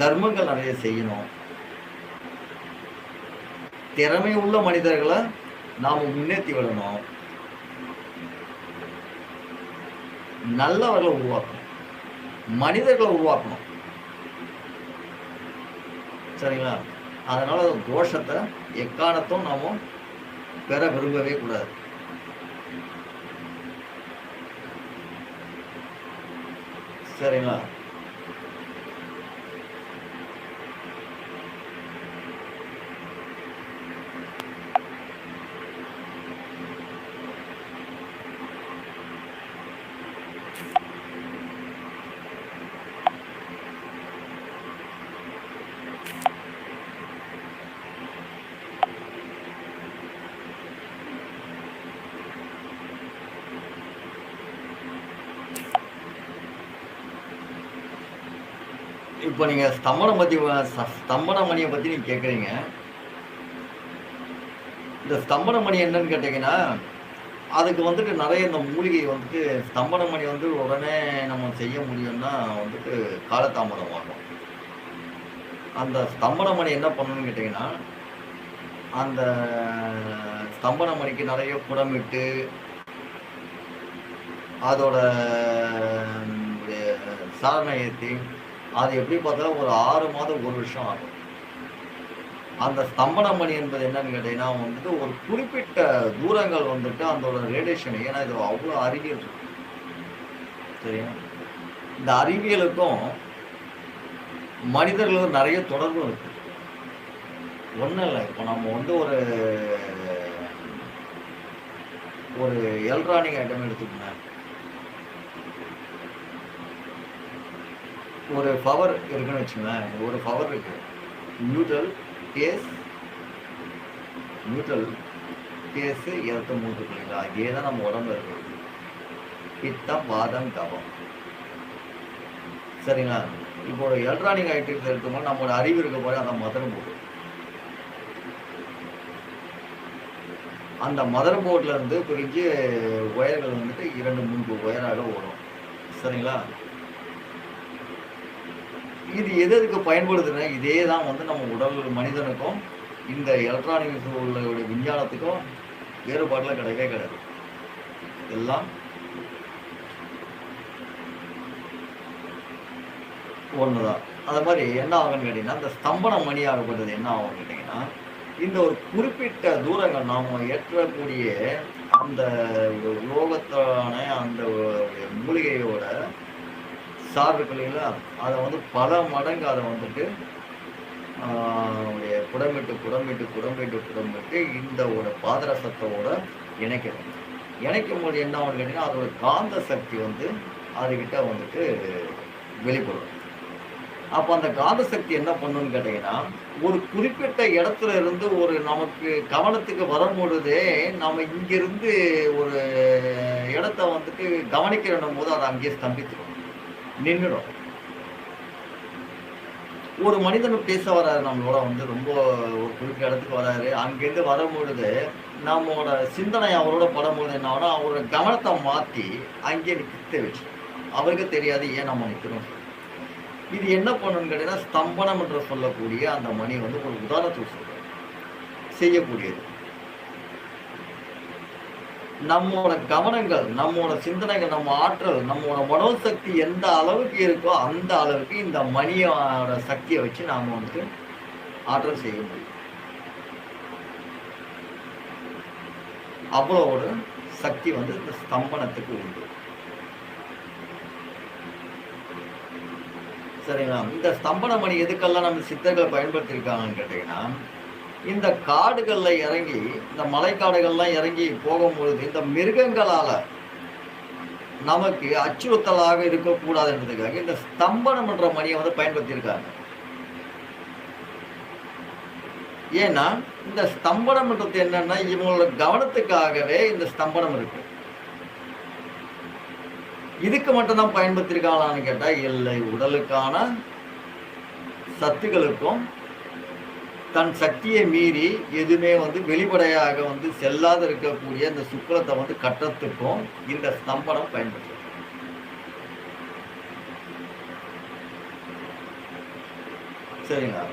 தர்மங்கள் நிறைய செய்யணும். திறமை உள்ள மனிதர்களை நாம முன்னேற்றி விடணும். நல்லவர்களை உருவாக்கணும், மனிதர்களை உருவாக்கணும். சரிங்களா? அதனால தோஷத்தை எக்காரணத்தும் நாம பெற விரும்பவே கூடாது. சரிங்களா? இப்போ நீங்க ஸ்தம்பன மணியை பத்தி நீங்க கேட்குறீங்க. இந்த ஸ்தம்பன மணி என்னன்னு கேட்டீங்கன்னா, அதுக்கு வந்துட்டு நிறைய இந்த மூலிகை வந்துட்டு ஸ்தம்பன மணி வந்து உடனே நம்ம செய்ய முடியும்னா வந்துட்டு காலதாமதம் ஆகும். அந்த ஸ்தம்பன மணி என்ன பண்ணணும்னு கேட்டீங்கன்னா, அந்த ஸ்தம்பன மணிக்கு நிறைய புடமிட்டு அதோட சாரணை ஏற்றி அது எப்படி பார்த்தாலும் ஒரு 6 மாதம் 1 வருஷம் ஆகும். அந்த ஸ்தம்பன மணி என்பது என்னன்னு கேட்டீங்கன்னா வந்துட்டு ஒரு குறிப்பிட்ட தூரங்கள் வந்துட்டு அதோட ரேடியேஷன், ஏன்னா இது அவ்வளோ அறிவியல் இருக்கு. சரியா? இந்த அறிவியலுக்கும் மனிதர்களுக்கும் நிறைய தொடர்பு இருக்கு. ஒன்றும் இல்லை, இப்போ நம்ம வந்து ஒரு எலக்ட்ரானிக் ஐட்டம் எடுத்துக்கோங்க. ஒரு பவர் இருக்குன்னு வச்சுங்களேன். ஒரு பவர் இருக்கு, நியூட்ரல், கேஸ், நியூட்ரல் கேஸு எர்த்து மூன்று இல்லைங்களா, அதே தான் நம்ம உடம்புல இருக்கிறது. பித்தம், வாதம், கபம். சரிங்களா? இப்போ ஒரு எலக்ட்ரானிக் ஐட்டத்தை எடுக்கும்போது நம்மளோட அறிவு இருக்க போது அந்த மதர் போர்டு. அந்த மதர் போர்டில் இருந்து பிரிஞ்சு ஒயர்கள் வந்துட்டு 2-3 ஒயராக ஓடும். சரிங்களா? இது எதுக்கு பயன்படுதுன்னா, இதே தான் வந்து நம்ம உடல் மனிதனுக்கும் இந்த எலக்ட்ரானிக்ஸ் உள்ள விஞ்ஞானத்துக்கும் வேறுபாடுலாம் கிடையவே கிடையாது. எல்லாம் ஒண்ணுதான். அது மாதிரி என்ன ஆகும்னு கேட்டீங்கன்னா, இந்த ஸ்தம்பன மணி ஆகப்பட்டது என்ன ஆகும்னு கேட்டீங்கன்னா, இந்த ஒரு குறிப்பிட்ட தூரங்கள் நாம ஏற்றக்கூடிய அந்த உலோகத்தான அந்த மூலிகையோட சார் இருக்கு இல்லைங்களா, அதை வந்து பல மடங்கு அதை வந்துட்டு புடமிட்டு இந்த ஒரு பாதரசத்தோட இணைக்கணும். இணைக்கும் போது என்ன ஆகும்னு கேட்டீங்கன்னா, அதோட காந்த சக்தி வந்து அதுகிட்ட வந்துட்டு வெளிப்படும். அப்போ அந்த காந்த சக்தி என்ன பண்ணுன்னு கேட்டீங்கன்னா, ஒரு குறிப்பிட்ட இடத்துல இருந்து ஒரு நமக்கு கவனத்துக்கு வரும்பொழுதே நம்ம இங்கிருந்து ஒரு இடத்த வந்துட்டு கவனிக்கிறோம் போது அதை அங்கேயே ஸ்தம்பிச்சிடும், நின்றுடும். ஒரு மனிதன் பேச வராரு நம்மளோட வந்து ரொம்ப ஒரு குறிப்பிட்ட இடத்துக்கு வராரு, அங்கேருந்து வரும்பொழுது நம்மளோட சிந்தனை அவரோட படும்போது என்ன ஆகும்னா, அவரோட கவனத்தை மாற்றி அங்கே நிற்க வச்சு அவருக்கு தெரியாது ஏன் நம்ம நிற்கிறோம். இது என்ன பண்ணணும்னு கேட்டீங்கன்னா, ஸ்தம்பனம் என்று சொல்லக்கூடிய அந்த மணி வந்து ஒரு உதாரணத்துக்கு சொல்றேன் செய்யக்கூடியது. நம்மோட கவனங்கள், நம்மோட சிந்தனைகள், நம்ம ஆற்றல், நம்மோட மனோசக்தி எந்த அளவுக்கு இருக்கோ அந்த அளவுக்கு இந்த மணியோட சக்தியை வச்சு நாம வந்து ஆற்றல் செய்ய முடியும். அவ்வளோ ஒரு சக்தி வந்து இந்த ஸ்தம்பனத்துக்கு உண்டு. சரிங்களா? இந்த ஸ்தம்பன மணி எதுக்கெல்லாம் நம்ம சித்தர்களை பயன்படுத்தியிருக்காங்கன்னு கேட்டீங்கன்னா, இந்த காடுகள்ல இறங்கி, இந்த மலைக்காடுகள்லாம் இறங்கி போகும்பொழுது இந்த மிருகங்களால நமக்கு அச்சுறுத்தலாக இருக்கக்கூடாதுன்றதுக்காக இந்த ஸ்தம்பனம் என்ற மணியை வந்து பயன்படுத்தியிருக்காங்க. ஏன்னா இந்த ஸ்தம்பனம் என்றது என்னன்னா, இவங்களோட கவனத்துக்காகவே இந்த ஸ்தம்பனம் இருக்கு. இதுக்கு மட்டும்தான் பயன்படுத்தியிருக்காங்களான்னு கேட்டா இல்லை, உடலுக்கான சத்துக்களுக்கும் தன் சக்தியை மீறி எதுவுமே வந்து வெளிப்படையாக வந்து செல்லாத இருக்கக்கூடிய இந்த சுக்கலத்தை வந்து கட்டத்துக்கும் இந்த ஸ்தம்பனம் பயன்படுத்தும். சரிங்களா?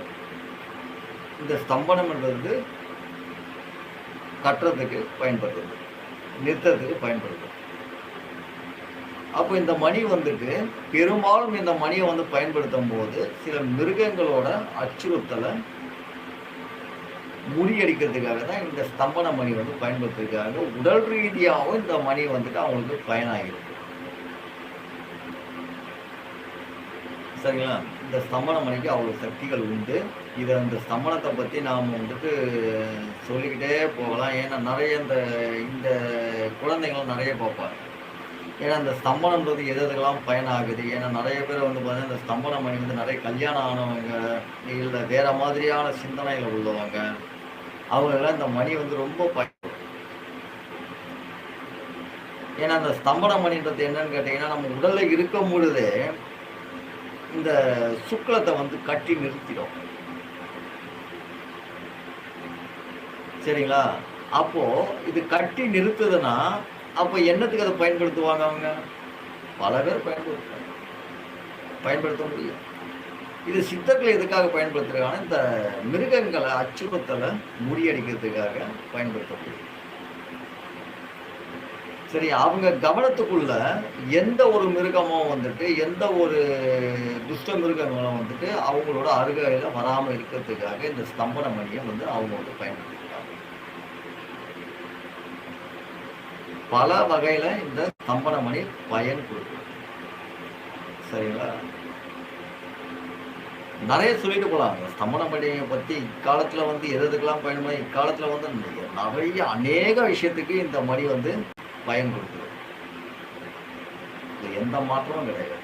இந்த ஸ்தம்பனம் என்றது கட்டுறதுக்கு பயன்படுத்துது, நிறுத்தத்துக்கு பயன்படுத்தும். அப்போ இந்த மணி வந்துட்டு பெரும்பாலும் இந்த மணியை வந்து பயன்படுத்தும் போது சில மிருகங்களோட அச்சுறுத்தலை முறியடிக்கிறதுக்காக தான் இந்த ஸ்தம்பன மணி வந்து பயன்படுத்துறதுக்காக உடல் ரீதியாகவும் இந்த மணி வந்துட்டு அவங்களுக்கு பயனாகிருக்கு. சரிங்களா? இந்த ஸ்தம்பன மணிக்கு அவ்வளோ சக்திகள் உண்டு. இதை இந்த ஸ்தம்பனத்தை பற்றி நாம் வந்துட்டு சொல்லிக்கிட்டே போகலாம். ஏன்னா நிறைய இந்த குழந்தைங்களும் நிறைய பார்ப்பாங்க. ஏன்னா இந்த ஸ்தம்பனம்ன்றது எதுக்கெல்லாம் பயனாகுது. ஏன்னா நிறைய பேர் வந்து பார்த்தீங்கன்னா இந்த ஸ்தம்பன மணி வந்து நிறைய கல்யாணம் ஆனவங்க, இல்லை வேற மாதிரியான சிந்தனைகள் உள்ளவங்க, அவங்களெல்லாம் இந்த மணி வந்து ரொம்ப பயன்படும். ஏன்னா இந்த ஸ்தம்பன மணின்றது என்னன்னு கேட்டீங்கன்னா, நம்ம உடல்ல இருக்கும் பொழுது இந்த சுக்லத்தை வந்து கட்டி நிறுத்திடும். சரிங்களா? அப்போ இது கட்டி நிறுத்துதுன்னா அப்போ என்னத்துக்கு அதை பயன்படுத்துவாங்க அவங்க? பல பேர் பயன்படுத்த முடியும். இது சித்தர்களை எதுக்காக பயன்படுத்துறாங்கன்னா, இந்த மிருகங்களை அச்சுறுத்தலை முறியடிக்கிறதுக்காக பயன்படுத்த முடியும். சரி, அவங்க கவனத்துக்குள்ள எந்த ஒரு மிருகமும் வந்துட்டு, எந்த ஒரு துஷ்ட மிருகங்களும் வந்துட்டு அவங்களோட அருகையில வராமல் இருக்கிறதுக்காக இந்த ஸ்தம்பன மணியை வந்து அவங்க வந்து பயன்படுத்திருக்காங்க. பல வகையில இந்த ஸ்தம்பன மணி பயன் கொடுக்கும். சரிங்களா? நிறைய சொல்லிட்டு போலாம். ஸ்தம்பன மணியை பத்தி இக்காலத்துல வந்து எதுக்கெல்லாம் பயன்படும், இக்காலத்துல வந்து நிறைய அநேக விஷயத்துக்கு இந்த மணி வந்து பயன் கொடுக்குது. எந்த மாற்றமும் கிடையாது.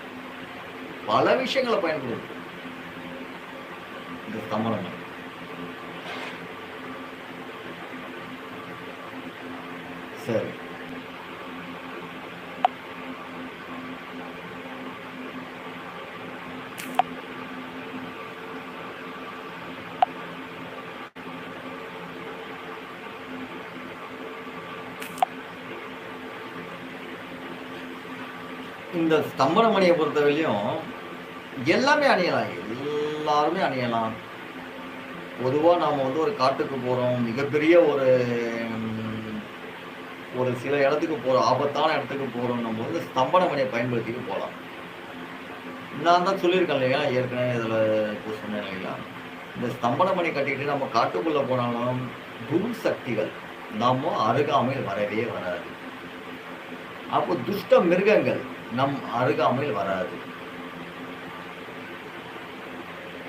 பல விஷயங்களை பயன்படுது இந்த ஸ்தம்பன மணி. சரி. இந்த ஸ்தம்பன மணியை பொறுத்தவரையிலும் எல்லாமே அணியலாம். எல்லாருமே அணியலாம். பொதுவா நாம வந்து ஒரு காட்டுக்கு போறோம். மிகப்பெரிய ஒரு சில இடத்துக்கு போறோம். ஆபத்தான இடத்துக்கு போறோம்னும்போது ஸ்தம்பன மணியை பயன்படுத்திட்டு போலாம். நான் தான் சொல்லியிருக்கேன் இல்லையா? ஏற்கனவே இதில இப்போ சொன்னேன் இல்லையா? இந்த ஸ்தம்பன மணி கட்டிக்கிட்டு நம்ம காட்டுக்குள்ள போனாலும் துர்சக்திகள் நம்ம அருகாமையில் வரவே வராது. அப்போ துஷ்ட மிருகங்கள் நம் அருகாமையில் வராது.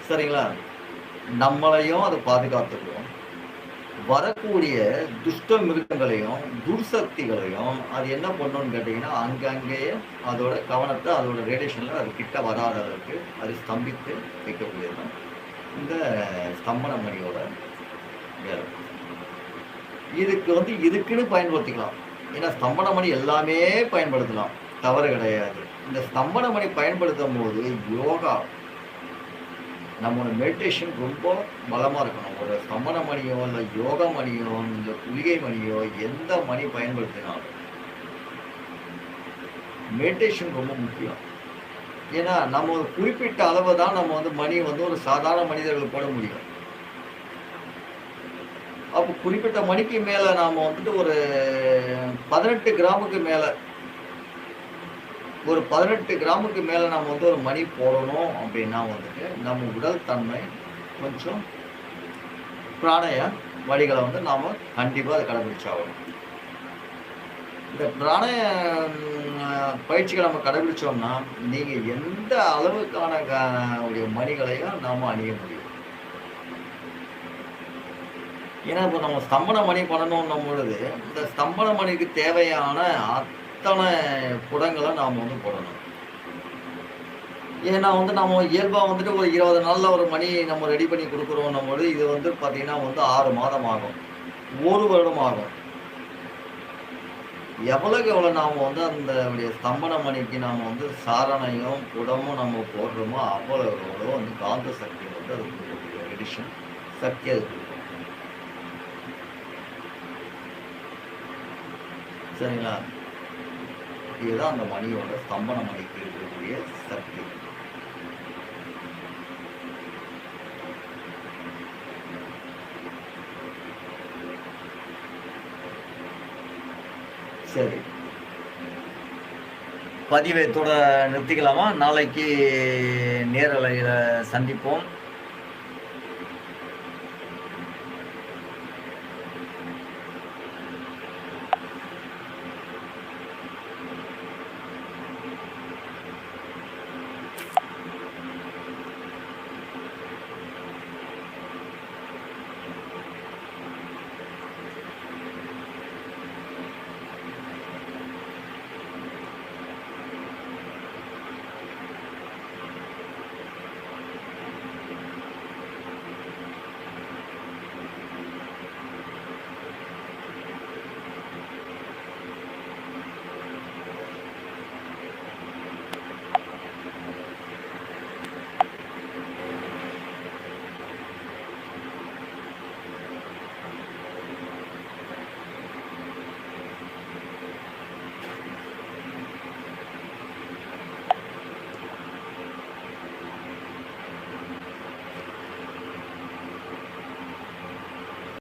சரிங்களா? நம்மளையும் அது பாதுகாத்துக்கும். வரக்கூடிய துஷ்ட மிருகங்களையும், துர்சக்திகளையும் அது என்ன பண்ணும்னு கேட்டீங்கன்னா, அங்கங்கேயே அதோட கவனத்தை அதோட ரேடியேஷன்ல அது கிட்ட வராத அளவுக்கு அது ஸ்தம்பித்து வைக்கக்கூடியது தான் இந்த ஸ்தம்பன மணியோட வேலை. இதுக்கு வந்து இதுக்குன்னு பயன்படுத்திக்கலாம். ஏன்னா ஸ்தம்பன மணி எல்லாமே பயன்படுத்தலாம். தவறு கிடையாது. இந்த ஸ்தம்பன மணி பயன்படுத்தும்போது யோகா நம்மளோட மெடிடேஷன் ரொம்ப பலமாக இருக்கணும். ஒரு ஸ்தம்பன மணியோ இல்லை யோகா மணியோ இந்த குளிகை மணியோ எந்த மணி பயன்படுத்தினாலும் மெடிடேஷன் ரொம்ப முக்கியம். ஏன்னா நம்ம ஒரு குறிப்பிட்ட அளவு தான் நம்ம வந்து மணி வந்து ஒரு சாதாரண மனிதர்கள் போட முடியும். அப்போ குறிப்பிட்ட மணிக்கு மேலே நாம் வந்துட்டு ஒரு 18 கிராமுக்கு மேலே ஒரு 18 கிராமுக்கு மேலே நம்ம வந்து ஒரு மணி போடணும் அப்படின்னா வந்துட்டு நம்ம உடல் தன்மை கொஞ்சம் பிராணய வழிகளை வந்து நாம் கண்டிப்பாக அதை கடைபிடிச்சாகணும். இந்த பிராணய பயிற்சிகளை நம்ம கடைபிடிச்சோம்னா நீங்கள் எந்த அளவுக்கான மணிகளையும் நாம் அணிய முடியும். ஏன்னா இப்போ நம்ம ஸ்தம்பன மணி பண்ணணும்னும் பொழுது இந்த ஸ்தம்பன மணிக்கு தேவையான அத்தனை குடங்களை நாம் வந்து போடணும். ஏன்னா வந்து நம்ம இயல்பாக வந்துட்டு ஒரு 20 நாளில் ஒரு மணி நம்ம ரெடி பண்ணி கொடுக்குறோம் போது இது வந்து பார்த்திங்கன்னா வந்து 6 மாதம் ஆகும், 1 வருடம் ஆகும். எவ்வளோக்கு எவ்வளோ நாம் வந்து அந்த ஸ்தம்பன மணிக்கு நாம் வந்து சாரணையும் குடமும் நம்ம போடுறோமோ அவ்வளோ எவ்வளோ வந்து காந்த சக்தி வந்து அது கொடுக்கக்கூடிய ரெடிஷன் சக்தி அது கொடுக்கும். சரிங்களா? இதுதான் அந்த மணியோட ஸ்தம்பன மணிக்கு இருக்கக்கூடிய சக்தி. சரி, பதிவை நிறுத்திக்கலாமா? நாளைக்கு நேரலையில் சந்திப்போம்.